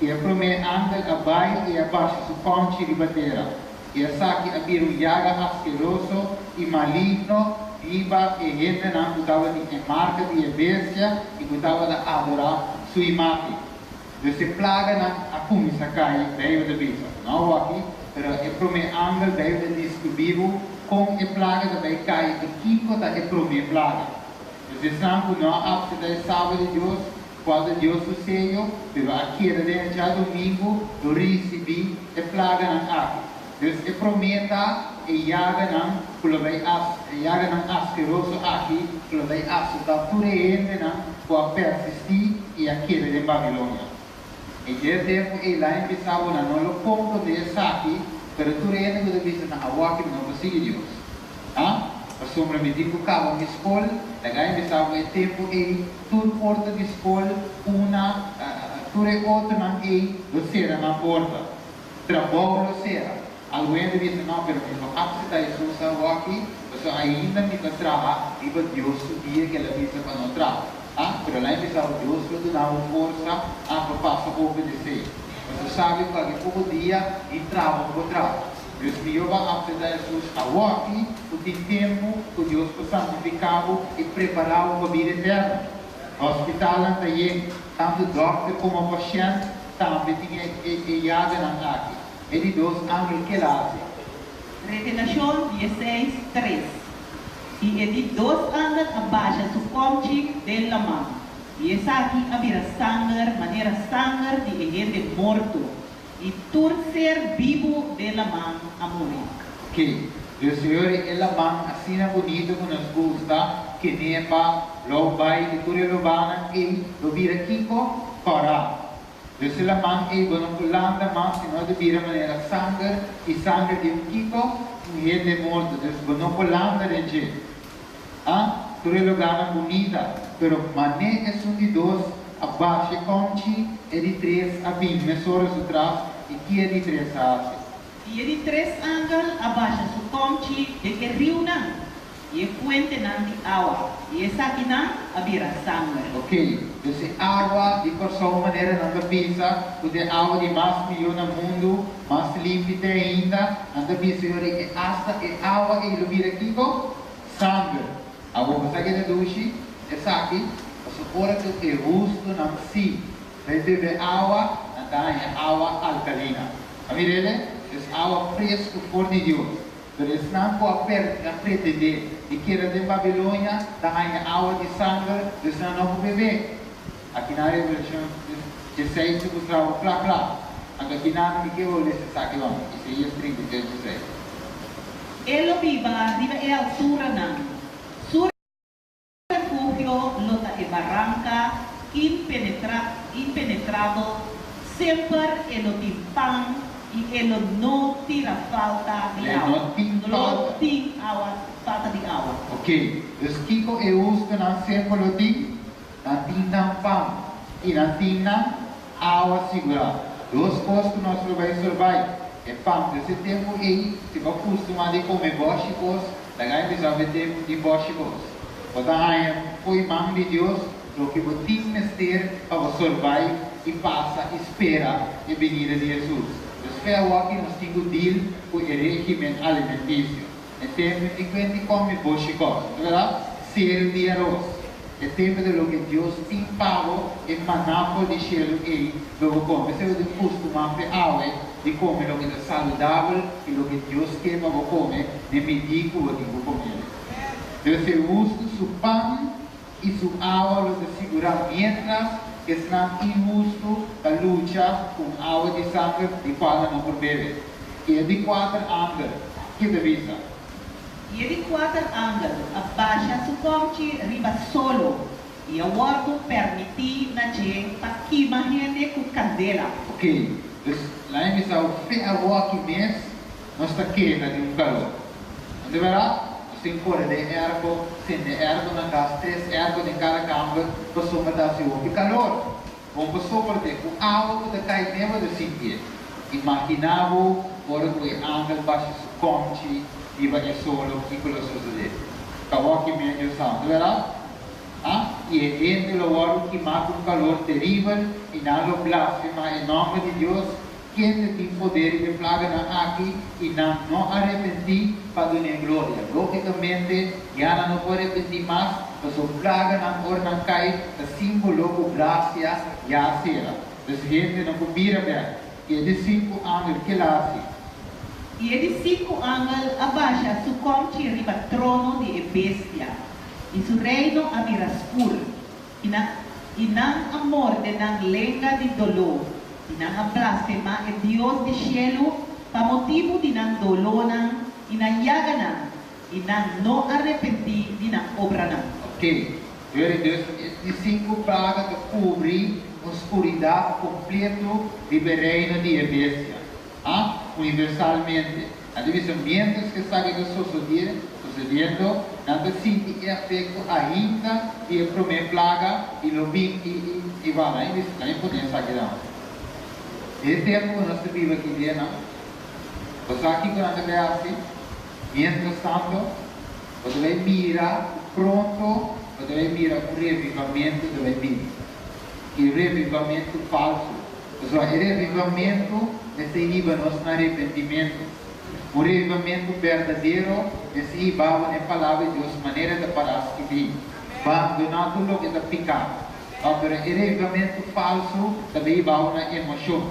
E a primeira anda abaixo e abaixo se ponte de bateria. E a saque abrir um jaga asqueroso e maligno, viva e gente não gostava de marca de bestia e gostava de adorar sua imagem. Então, plaga não começa a cair, veio da bisa. Não aqui, mas o primeiro ângulo veio de descobrir como a plaga vai cair, o que é a primeira plaga. Então, não há de sábado de Deus, quando Deus sucedeu, mas aqui já domingo, eu recebi a plaga não aqui. Deus prometa e jaga não asqueroso aqui, que vai assustar tudo ele não para persistir e aqui de Babilônia. E de tempo ele lá empezava a não ponto de aqui, mas tudo ele que deve ser na água que não consegue Deus. A sombra me digo que a escola, daí empezava o tempo e tudo porta de escola, tudo outro não é, você na porta, trabalho você. Alguém disse, não, mas não há que Jesus aqui, mas ainda me trabalha, e Deus sabia que ela disse para não trabalhar. Mas lá empezava Deus para dar uma força para passar a obedecer. Mas você sabe que aquele pouco dia e trabalha por trabalho. Deus me deu a Jesus aqui, o tempo que Deus foi santificado e preparado para a vida eterna. Hospital também, tanto doctor como paciente, também tinha aqui. Ele dos ángeles que lá Revelação 16, 3. E ele dos ángeles abaixo su ponte della mano. E essa aqui havia sangue, maneira sangue de gente morto. E tur ser vivo de la mão a morrer. Ok, o Senhor é la mão assim bonito que nos gusta, que nem para lo vai e tudo lo bana e lo vira kiko para. Dus la mão é bonolanda, mas se não de vira maneira sangue e sangue de kiko, gente morto. Dus bonolanda de gente. Ah, tudo lo gana bonita, pero mané é de dois abaixo conchi é de três a 20 mesoras atrás e que é de três a E de 3 ângulos abaixo su conchi de que rio não. E fuente não de água. E essa aqui não havia sangue. Ok, então água de qualquer maneira não pisa, porque água de mais milhão no mundo, mais limpa ainda, não pisa é hasta é água e lo vira aqui com sangue. A boca sai da duche, essa aqui, a supor que o rosto não se vai beber água, então é água alcalina. A mirele, é água fresca por de Deus. Pero es não pode pretender de que era de Babilônia, daí água de sangue, dus não pode beber. Aqui na Revolução 16 se mostrava plá. Aqui na me que eu lhe saque vamos, Isaías 33:16. Ele viva arriba e altura não. Su refugio lota e barranca, impenetrável, sempre ele tem pão e ele não tira falta de água. Não tem falta de água. Ok, dus Kiko e uso não sempre lo tem, não tem pão e não tem água segura. Duas coisas que nós vamos survivar. É pão desse tempo e se for acostumado a comer bochicos, daí precisa ver tempo de bochicos. Daí foi mão de Deus, o que você tem que ter para survivar e passa, espera a venida de Jesus. Então, é o que nós temos que deal com o regime alimentício. É tempo de que a gente come bochicos, verdade? Ser de arroz. É tempo de lo que Deus tem pago e manapo de cheiro e logo come. Se você costuma a de comer o que é saudável e o que Deus quer para comer, nem me digo o que vou comer. Então, se usa seu pão e sua água para segurar mientras que estão injusto a luta com água de sangue de qual não por beber. E é de 4 anos que devisa. E de 4 ângulos abaixa su conchi riba solo. E o ordo permite na gente para queimar gente com candela. Ok. Lá em Missão, a água que mês, nós está queima de calor. Não é verdade? Nós temos fora de ergo, sem de ergo na casa, 3 ergo em cada câmara, para sobrdar o calor. Vamos sobrdar com água que cai mesmo de sentir. Imaginava, fora que o ângulo baixa su conchi, e vai solo e quello succede. Calor que meio são, não é verdade? E é dentro do oro que mata um calor terrível e não lo blasfema em nome de Deus, quem tem poder de plaga na aqui e não arrepentir para dar glória. Logicamente, já não pode arrepentir mais, mas a plaga não or não cai, o símbolo de graça já será. Então, gente não combina bem. E é de 5 anos que lá assim. E é de 5 ângulos abaixa su conchi riba trono de bestia. E su reino havia escuro. E não amor de não lenga de dolor. E não blasfema é Deus de cielo para motivo de não dolor e não yaga não. E não arrepentir de não obra não. Ok. Deus de 5 pragas que cobre a escuridão completo do reino de bestia. Universalmente. A divisão mientras que sabe que sucedendo, nada sente efeito ainda de a primeira plaga e lo vi e vai lá e podemos saber não. Esse tempo que nós vivemos aqui dentro, você aqui quando nós vemos assim, mientras tanto, você vai mirar pronto, você vai mirar o revivamento do vir. E o revivamento falso. O revivamento nesse no arrependimento. O revivamento verdadeiro nesse ibaba na palavra de Deus, maneira de parar que vi. Abandonar tudo o que está picado. Agora, o revivamento falso também ibaba na emoção.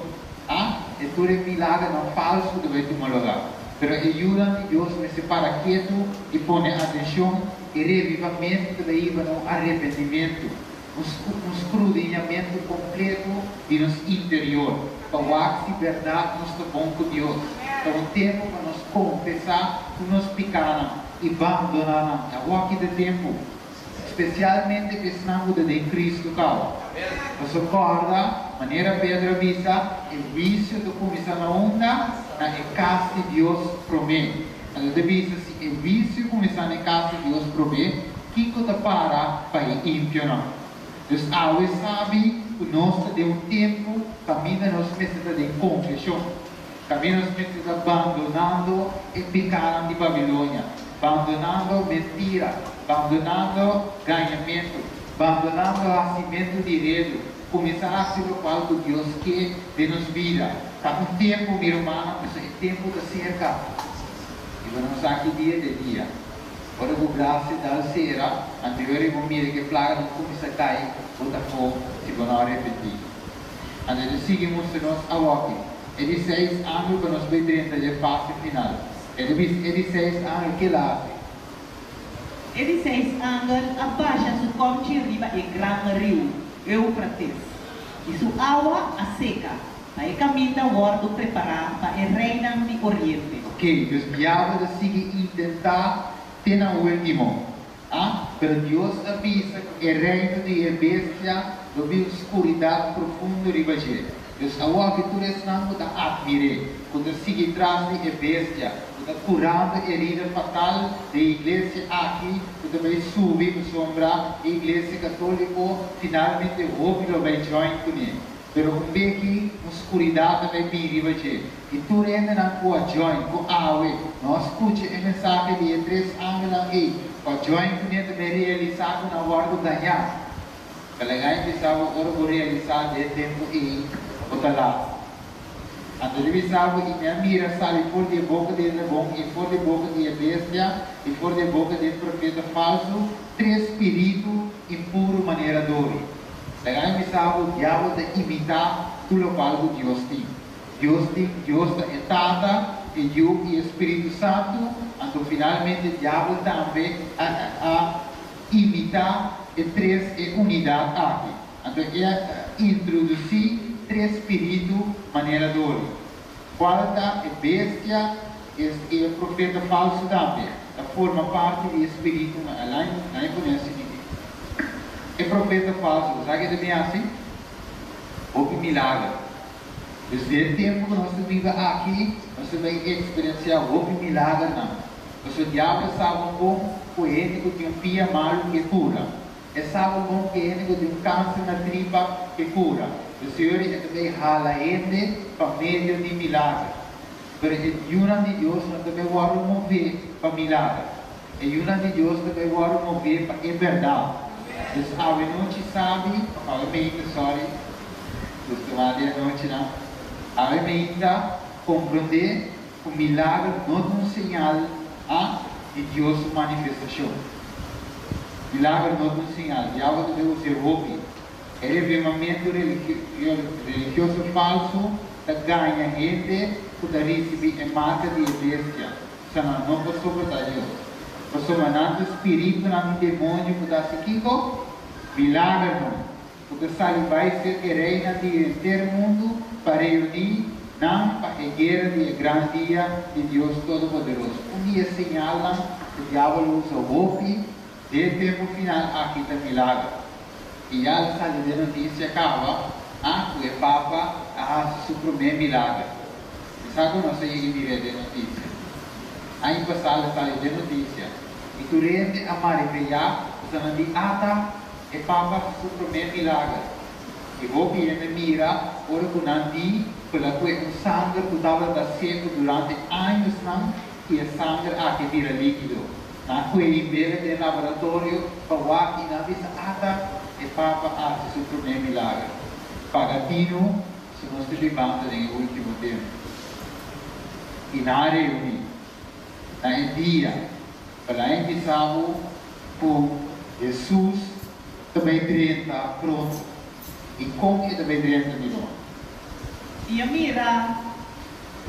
É tudo milagre não falso que vai tomar lugar. Pero ajuda de Deus me separa quieto e põe atenção. O revivamento também iba no arrependimento. um escrudinhamento completo de nosso interior, para que verdade nós estamos bom com Deus. Então, um tempo para nós confessar que nós pecamos e abandonar. Agora que tempo, especialmente que estamos de Cristo, nós acorda, maneira Pedro avisa, o vício do começar na onda, na casa de Deus promete. Então, avisa se o vício começar na casa de Deus promete, que está para ímpio não. Então, always sabe que nós temos um tempo, caminho nós precisamos de confissão, caminho nós precisamos abandonando o pecado de Babilônia, abandonando mentira, abandonando ganhamento, abandonando o nascimento de rede, começar a ser o qual Deus quer de nos vida. Está um tempo, meu irmão, é tempo de cerca. E vamos aqui dia de dia. Ora, o graça da cera, anterior e comida que plaga não começa a cair, outra fogo, se vão repetir. Então, seguimos nós a walking. É de 6 anos que nós vamos de fase final. É de 6 anos que lá. É de 6 anos, abaixa o conte riba e grande rio, Eufrates. E sua água a seca. Aí caminha o ordo preparado para o reino de Oriente. Ok, Deus viava de seguir tentar ter na último. Pero Deus avisa que o reino de bestia de escuridade profunda de baixo. Deus agora que tu estás da admire, quando sigue atrás de bestia, quando curando a herida fatal da igreja aqui, quando vai subir com sombra, a igreja católica finalmente ouve o vai join com ele. Pero kung beki, escuridade vai vir baixo. E tu ainda não pode join com a não escute a mensagem de 3 anos aí, para join com ele também realizado na hora de ganhar. Kailangan bisa ko realizar de tempo e otala. Ando bisa ko inamira sali por de boca de bom e por de boca de bestia e por de boca de profeta falso, 3 espírito impuro maneira dori. Kailangan bisa ko diabo de imitar tudo qual Deus tem. Deus da etada e Deus e Espírito Santo, ando finalmente diabo também a imitar e 3 é unidade aqui. Então, introduzir 3 espíritos maneira dori. Quarta é bestia e o profeta falso também. Forma parte do espírito, mas lá não conhece ninguém. É profeta falso, sabe o que também é assim? Houve milagre. Desde o tempo que nós vivemos aqui, nós vamos experienciar houve milagre não. O diabo sabe como o ênico de um pia malo que cura. E sabe como que o ênico de um câncer na tripa que cura. O Senhor também rala ele para meio de milagre. Mas a jura de Deus não também vai mover para milagre. A jura de Deus também vai mover para a verdade. Então, a noite sabe, obviamente, sorry, costumado a noite não. Obviamente, compreender que o milagre não é um sinal de Deus manifestação. Milagre não é um sinal, de algo que Deus se ouve. É revivimento religioso falso que ganha gente que recebe a marca de bestia. Isso não passou para Deus. Passou manando espírito na demônio que está seguindo. Milagre não. Porque sai vai ser que reina de inteiro mundo para reunir não para a guerra de grande dia de Deus Todo-Poderoso. Um dia señalam que o diabo usa o golpe de tempo final aqui da milagre. E já sai de notícia acaba, que o Papa se primeiro milagre. Sabe não sei que dire de notícia. Aí passado sai de notícia. E durante a marifeia, você não diz, o Papa se primeiro milagre. E o que ele mira, ora que não diz, pela que o sangue que estava da seco durante anos não, e o sangue aqui vira líquido. Na que ele no laboratório, para que não visa o Papa hace seu primeiro milagre. Pagatino, se nós te levanta no último tempo. E na reunião, na dia, para a emissão, com Jesus, também 30 pronto. E como que também 30 milhões? E a mira,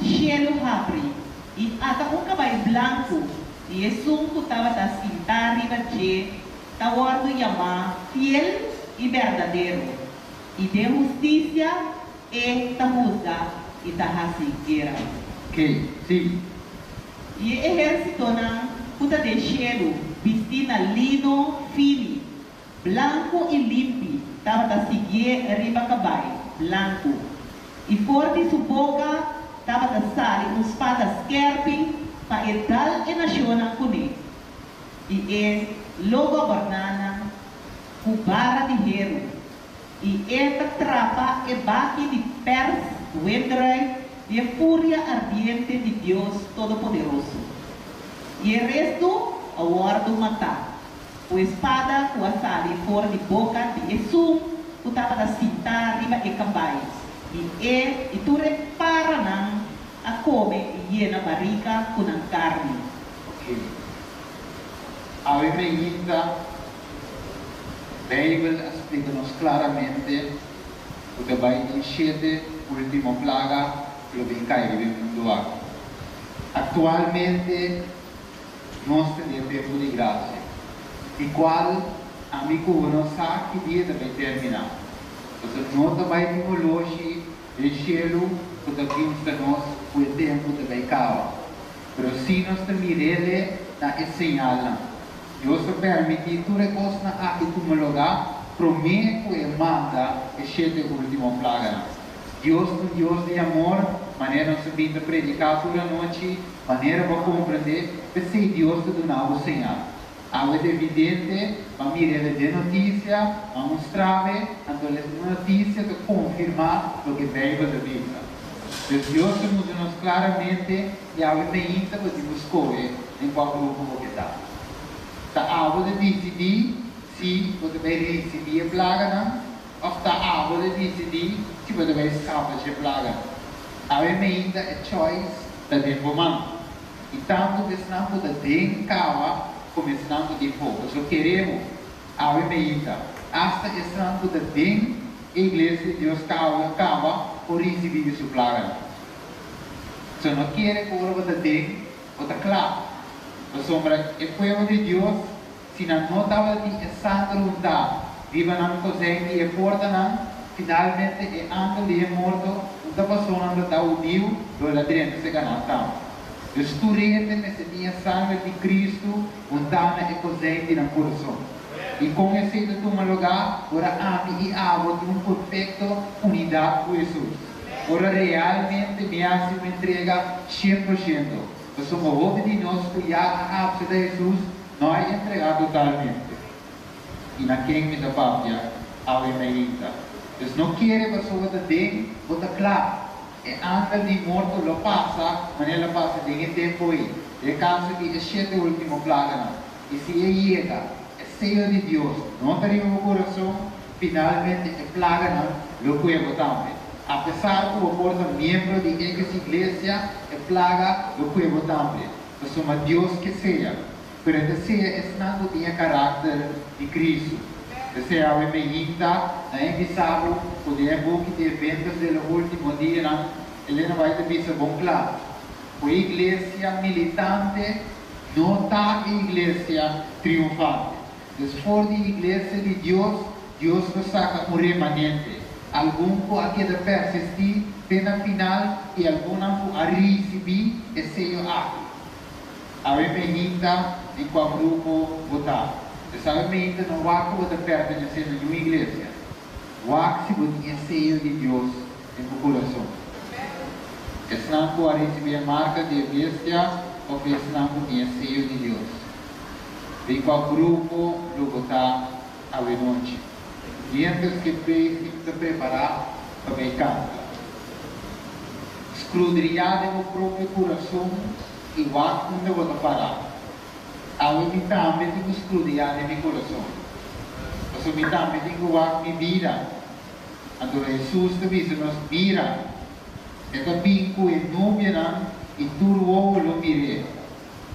cielo abre, e até um cabelo branco, e o som que estava da cinta arriba de, estava chamar fiel y verdadero, y de justicia te juzga y te hace guerra. Ok, sim. Y el ejército puta de cielo, vestida lino fino, blanco y limpio, estaba a seguir arriba caballo, blanco. Y fuerte su boca estaba a salir una espada esquerpe para dar en nación con él. Y él lo gobernaba con vara de hierro. Y esta trapa es baque de pers, vendrá de furia ardiente de Dios Todopoderoso. Y el resto aguardo matar. O espada que sale fora de boca de Jesús, que estava a cintar arriba de caballos. E tu repara a comer e llena a barriga com a carne. Ok. A Bíblia, explica-nos claramente o que vai em 7 última plaga que vem cair no mundo. Atualmente, nós temos tempo de graça, igual amigo não sabe que dia vai terminar. Então, nós vai ter longe do cielo, que também está nós o tempo de vai acabar. Mas se nós miramos na señal, Deus permite tu recosta aqui como lugar, prometo e manda e 7 última plaga. Deus é um Deus de amor, maneira nós vim a predicar toda a noite, maneira para compreender, que se Deus te dá o sinal. Algo é evidente, mas mire de notícia, a mostrar, então a notícia que confirma o que veio da Bíblia. Deus nos claramente e algo bem que podemos escolher em qual grupo que está. Está algo de decidir se você vai receber a plaga, ou está algo de decidir se você vai escapar de plaga. Algo ainda é choice da tempo humano. E tanto desnampo da denkawa começando de pouco. Só queremos algo ainda. Hasta desnampo da den igreja de Deus acaba por receber sua plaga. Se não quer que o da den, está claro. A sombra é povo de Deus, se não estava de santo viva na cozinha e porta finalmente é antes de morto, uma pessoa não está unido, do ladrão se ganha. Esturete nesse dia sangue de Cristo, undana e cozinha no coração. E com esse de tomar lugar, ora ame e amo de perfeito unidade com Jesus. Ora realmente me hace uma entrega 100%. Somos obras de nós que já a de Jesus não é entregado totalmente. E na quem me da pátria, a meita. Então não quer a pessoa de bem, bota claro. É antes de morto, lo passa, mas ela passa de tempo aí. É caso que é 7 última plaga. E se ele chega, é cheio de Deus, não tem o coração, finalmente é plaga, lo puedo também. Apesar que o porta membro de essa igreja é plaga do povo também. Nós somos Deus que seja. Pero que seja é sinal de caráter de Cristo. Que seja o emerita, na envisado, o tempo que de eventos do último dia, ele não vai ter bom claro. A igreja militante não está a igreja triunfante. Después de igreja de Deus, Deus nos saca um remanente. Algum que queda persistir pena final e alguma a receber esse sello aqui. A bem-vinda em qual grupo votar. Essa bem-vinda não vai que pertencer a uma igreja. Vai que se tem sello de Deus em coração. Esse não pode receber a marca de igreja ou esse não tem sello de Deus. Em qual grupo votar a noite. Diante que precisa preparar para bem cantar. Escudriar o próprio coração e vai onde vou parar. Ao imitar, me digo escudriar meu coração. Mas imitar, me digo vai me vira. Então Jesus também nos vira. É também com o nome e tudo o lo mire.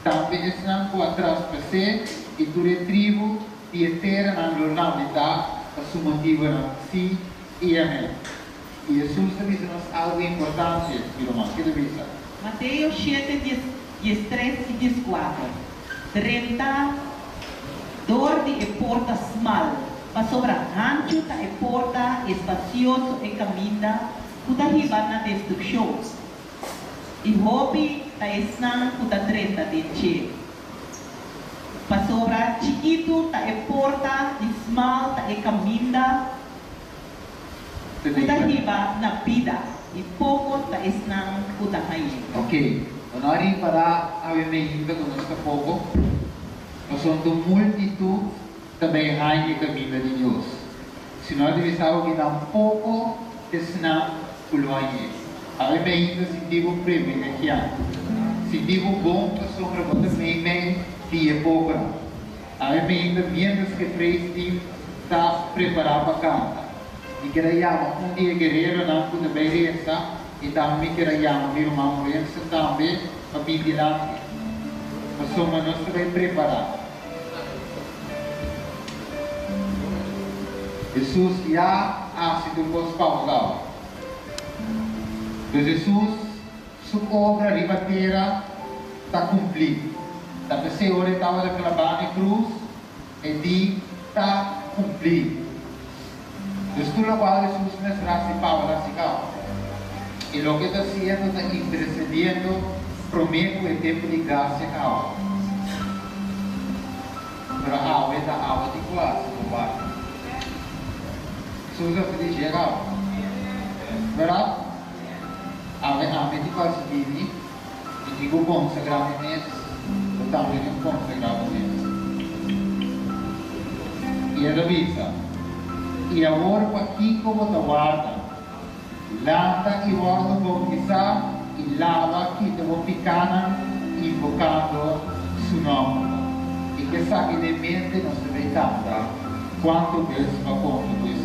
Também estão com atrás para ser e tu retribo e eterna na longanidade. A sua motivo é sim e amém. E Jesus diz-nos algo importante, meu irmão, que devia. Mateus 7, 13 e 14. 30, dor de portas mal, para sobra ancho ta e porta, espacioso e caminda, kuta hiba na destruction. E hobby ta esnang kuta treta de che. Para sobra chiquito ta e porta, small ta e caminda, kuta hiba na vida. E pouco ta esnang kuta hayin. Ok, onori para avimento con questo poco, ma sono multitud também há caminho de Deus. Se nós devemos que dá pouco, senão puluanhe. Avimento sentimos privilegiado, sentimos bom para sobre você também dia pouco. Avimento menos que três está preparado para cantar. E queremos dia guerreiro não puder ver essa e também queremos ver uma mulher também para pedir lá. Mas somos nós também preparados. Jesus já ha sido pautado. Então Jesus, sua obra ribateira está cumprida. A pessoa estava clavada na cruz e está cumprido. Desde o qual Jesus nos traz Paulo e o que está sendo está intercedendo prometo o tempo de graça agora. Para a água da água de quase no barco. Jesus feliz chegou. Verdade? A mente quase vive e digo bom sagradamente, o também é bom sagradamente. E a vista. E agora aqui como te guarda, landa e guarda com quizá e lava que te vou picana invocando seu nome. E que sabe de mente não se vê tanta quanto Deus vai contar